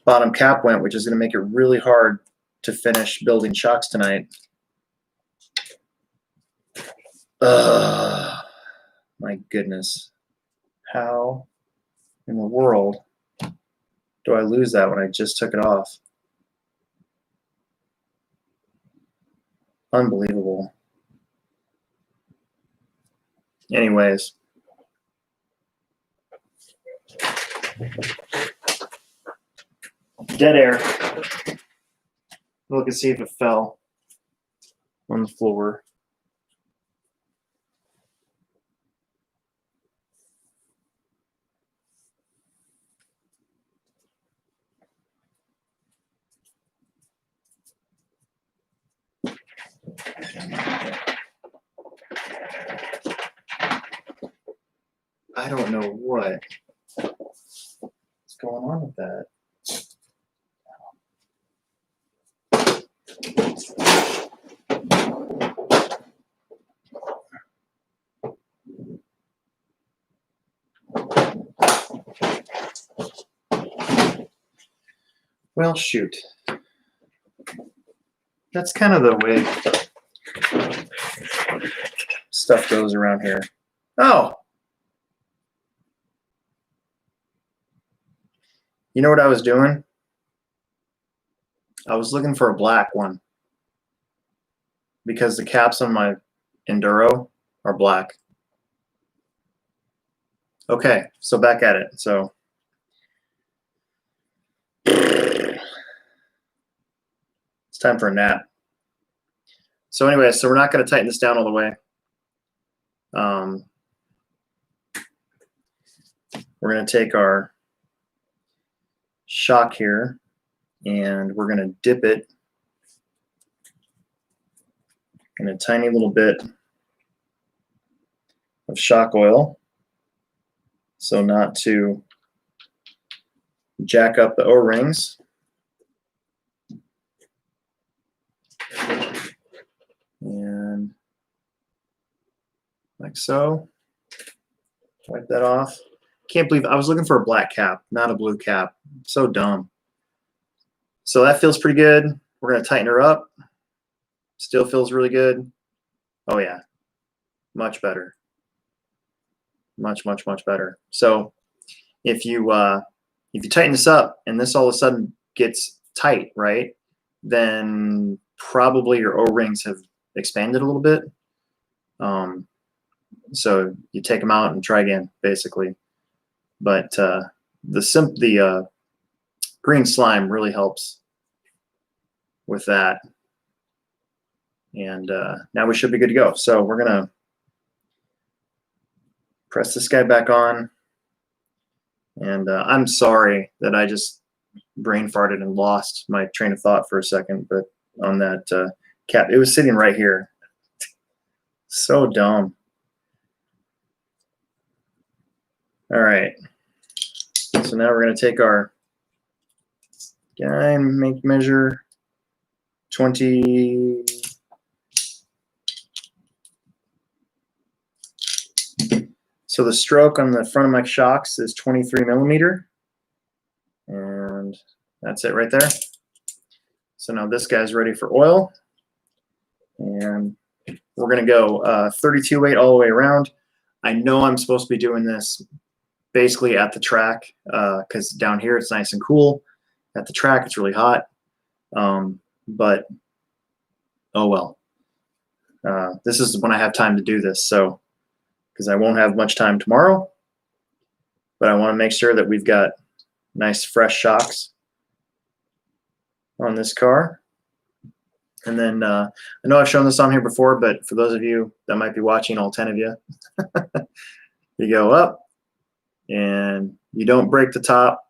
Speaker 1: bottom cap went, which is going to make it really hard to finish building shocks tonight. My goodness. How in the world do I lose that when I just took it off? Unbelievable. Anyways. Dead air. Look and see if it fell on the floor. I don't know what's going on with that. Well, shoot. That's kind of the way stuff goes around here. Oh! You know what I was doing? I was looking for a black one because the caps on my Enduro are black. Okay, so back at it. So it's time for a nap. So anyway, so we're not going to tighten this down all the way. We're going to take our shock here and we're going to dip it in a tiny little bit of shock oil so not to jack up the O-rings. And like so. Wipe that off. Can't believe I was looking for a black cap, not a blue cap. So dumb. So that feels pretty good. We're going to tighten her up. Still feels really good. Oh yeah, much better. Much, much, much better. So if you tighten this up and this all of a sudden gets tight, right, then probably your O-rings have expanded a little bit. So you take them out and try again, basically. But the green slime really helps with that. And now we should be good to go. So we're going to press this guy back on. And I'm sorry that I just brain farted and lost my train of thought for a second, but on that cap. It was sitting right here. So dumb. All right. So now we're going to take our guy, measure 20. So the stroke on the front of my shocks is 23 millimeter. And that's it right there. So now this guy's ready for oil. And we're going to go 32 weight all the way around. I know I'm supposed to be doing this basically at the track because down here it's nice and cool. At the track it's really hot. But oh well. This is when I have time to do this. So because I won't have much time tomorrow. But I want to make sure that we've got nice fresh shocks on this car. And then I know I've shown this on here before, but for those of you that might be watching, all 10 of you, you go up and you don't break the top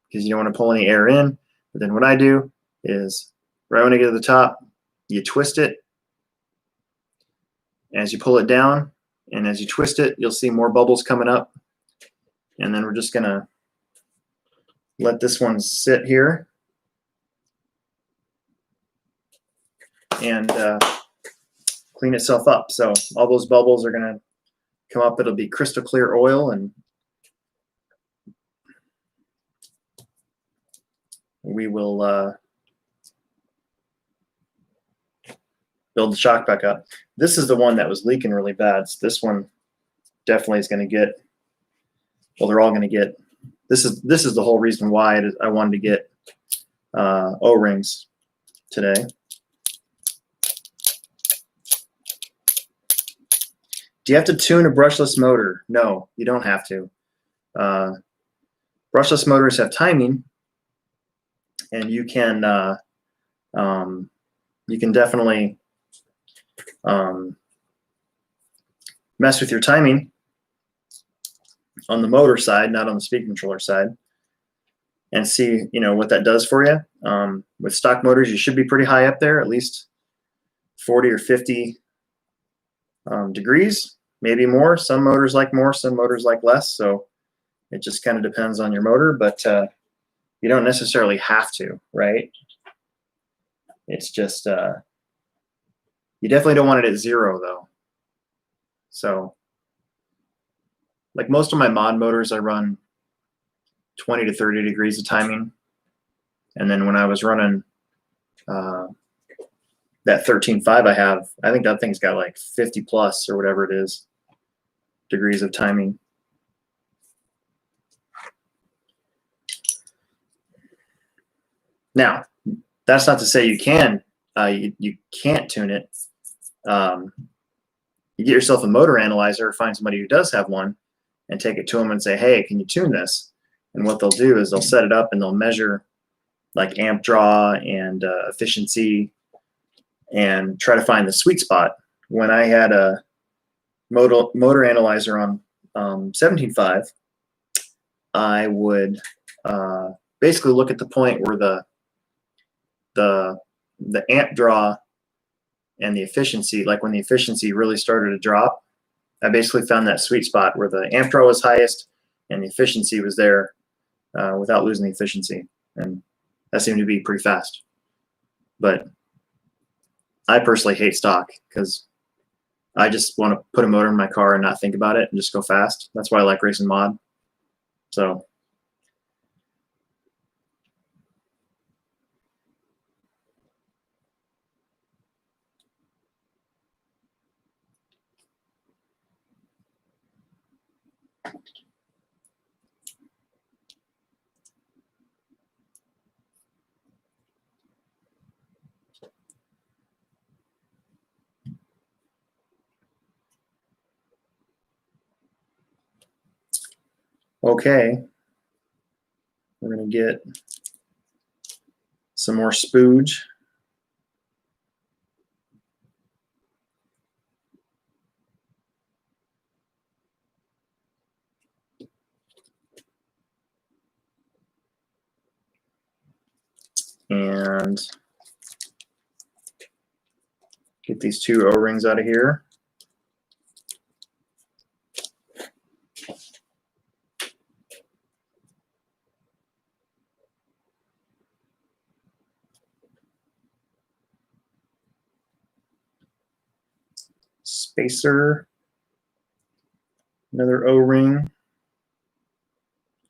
Speaker 1: because you don't want to pull any air in. But then what I do is right when I get to the top, you twist it. As you pull it down and as you twist it, you'll see more bubbles coming up. And then we're just going to let this one sit here. And clean itself up. So all those bubbles are going to come up. It'll be crystal clear oil, and we will build the shock back up. This is the one that was leaking really bad. So this one definitely is going to get, well, they're all going to get, this is the whole reason why I wanted to get O-rings today. Do you have to tune a brushless motor? No, you don't have to. Brushless motors have timing, and you can definitely mess with your timing on the motor side, not on the speed controller side, and see what that does for you. With stock motors, you should be pretty high up there, at least 40 or 50 degrees. Maybe more. Some motors like more, some motors like less. So it just kind of depends on your motor, but you don't necessarily have to, right? It's just, you definitely don't want it at 0 though. So like most of my mod motors, I run 20 to 30 degrees of timing. And then when I was running that 13.5 I have, I think that thing's got like 50 plus or whatever it is degrees of timing. Now, that's not to say you can, you can't tune it. You get yourself a motor analyzer, find somebody who does have one, and take it to them and say, hey, can you tune this? And what they'll do is they'll set it up and they'll measure like amp draw and efficiency and try to find the sweet spot. When I had a motor analyzer on 17.5, I would basically look at the point where the amp draw and the efficiency, like when the efficiency really started to drop, I basically found that sweet spot where the amp draw was highest and the efficiency was there without losing the efficiency. And that seemed to be pretty fast. But I personally hate stock because I just want to put a motor in my car and not think about it and just go fast. That's why I like racing mod. So okay, we're going to get some more spooge. And Get these two O-rings out of here. Spacer, another O-ring,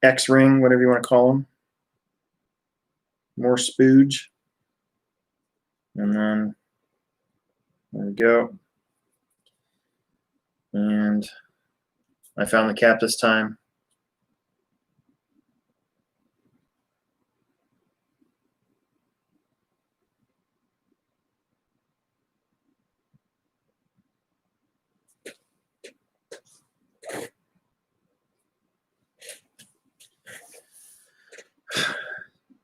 Speaker 1: X-ring, whatever you want to call them. More spooge. And then there we go. And I found the cap this time.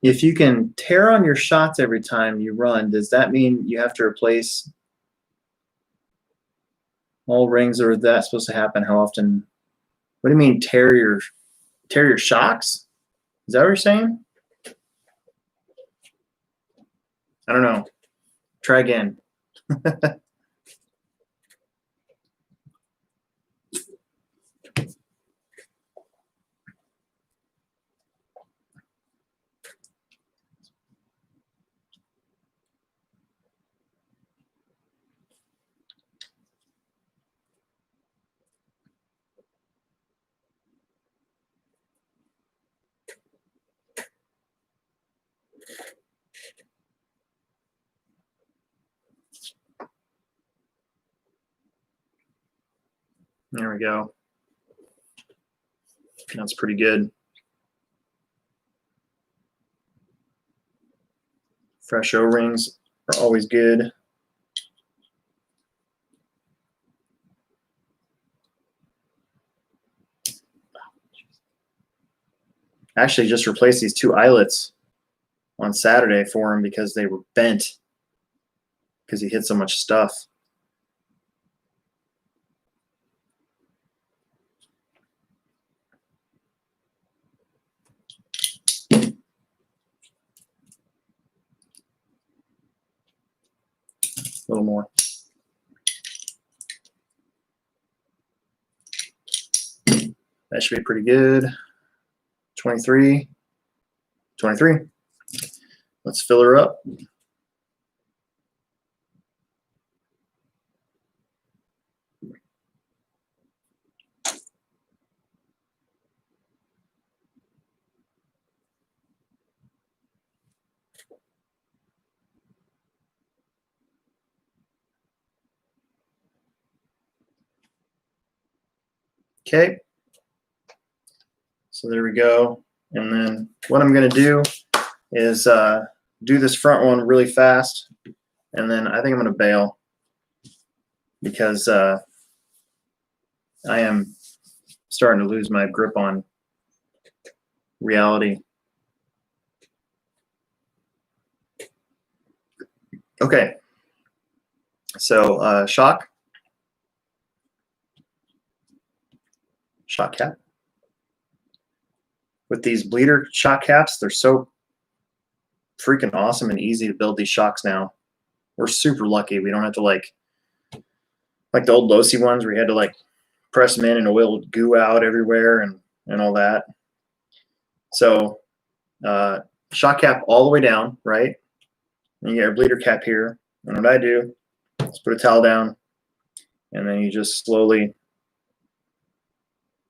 Speaker 1: If you can tear on your shots every time you run, does that mean you have to replace all rings, or is that supposed to happen? How often? What do you mean tear your shocks? Is that what you're saying? I don't know. Try again. There we go. That's pretty good. Fresh O-rings are always good. Actually, just replaced these two eyelets on Saturday for him because they were bent because he hit so much stuff. A little more. That should be pretty good. 23. 23. Let's fill her up. Okay. So there we go. And then what I'm going to do is do this front one really fast. And then I think I'm going to bail because I am starting to lose my grip on reality. Okay. So shock cap. With these bleeder shock caps, they're so freaking awesome and easy to build these shocks now. We're super lucky. We don't have to like the old Losi ones where you had to like press them in and oil would goo out everywhere and all that. So shock cap all the way down, right? And you get your bleeder cap here. And what I do is put a towel down and then you just slowly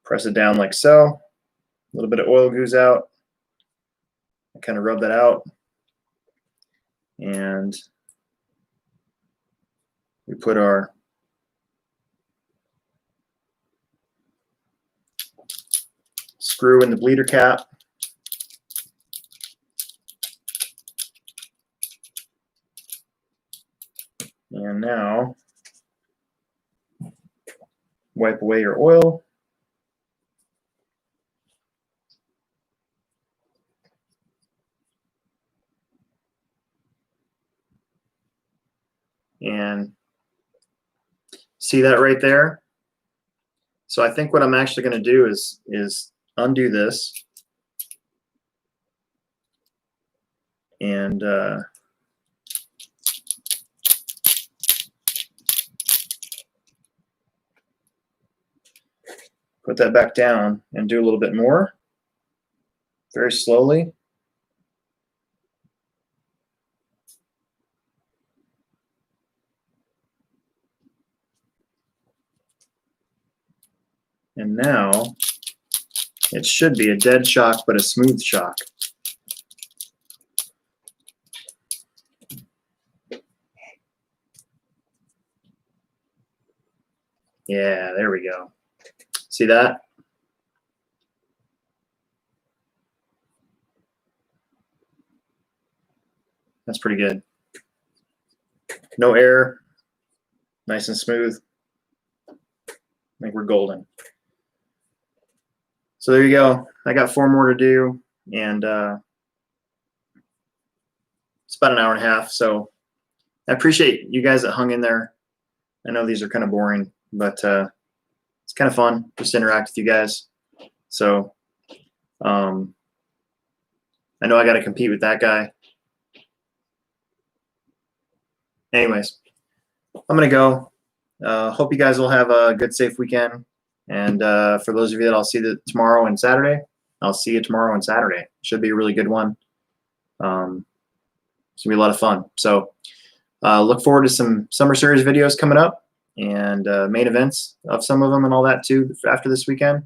Speaker 1: press it down like so. A little bit of oil goes out. I kind of rub that out. And we put our screw in the bleeder cap. And now wipe away your oil. And see that right there? So I think what I'm actually going to do is undo this and put that back down and do a little bit more, very slowly. And now it should be a dead shock, but a smooth shock. Yeah, there we go. See that? That's pretty good. No air, nice and smooth. I think we're golden. So there you go. I got 4 more to do, and it's about an hour and a half. So I appreciate you guys that hung in there. I know these are kind of boring, but it's kind of fun just to interact with you guys. So I know I got to compete with that guy. Anyways, I'm going to go. Hope you guys will have a good, safe weekend. And for those of you that I'll see tomorrow and Saturday, I'll see you tomorrow and Saturday. Should be a really good one. It's going to be a lot of fun. So look forward to some Summer Series videos coming up and main events of some of them and all that too after this weekend.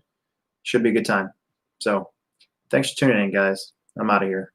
Speaker 1: Should be a good time. So thanks for tuning in, guys. I'm out of here.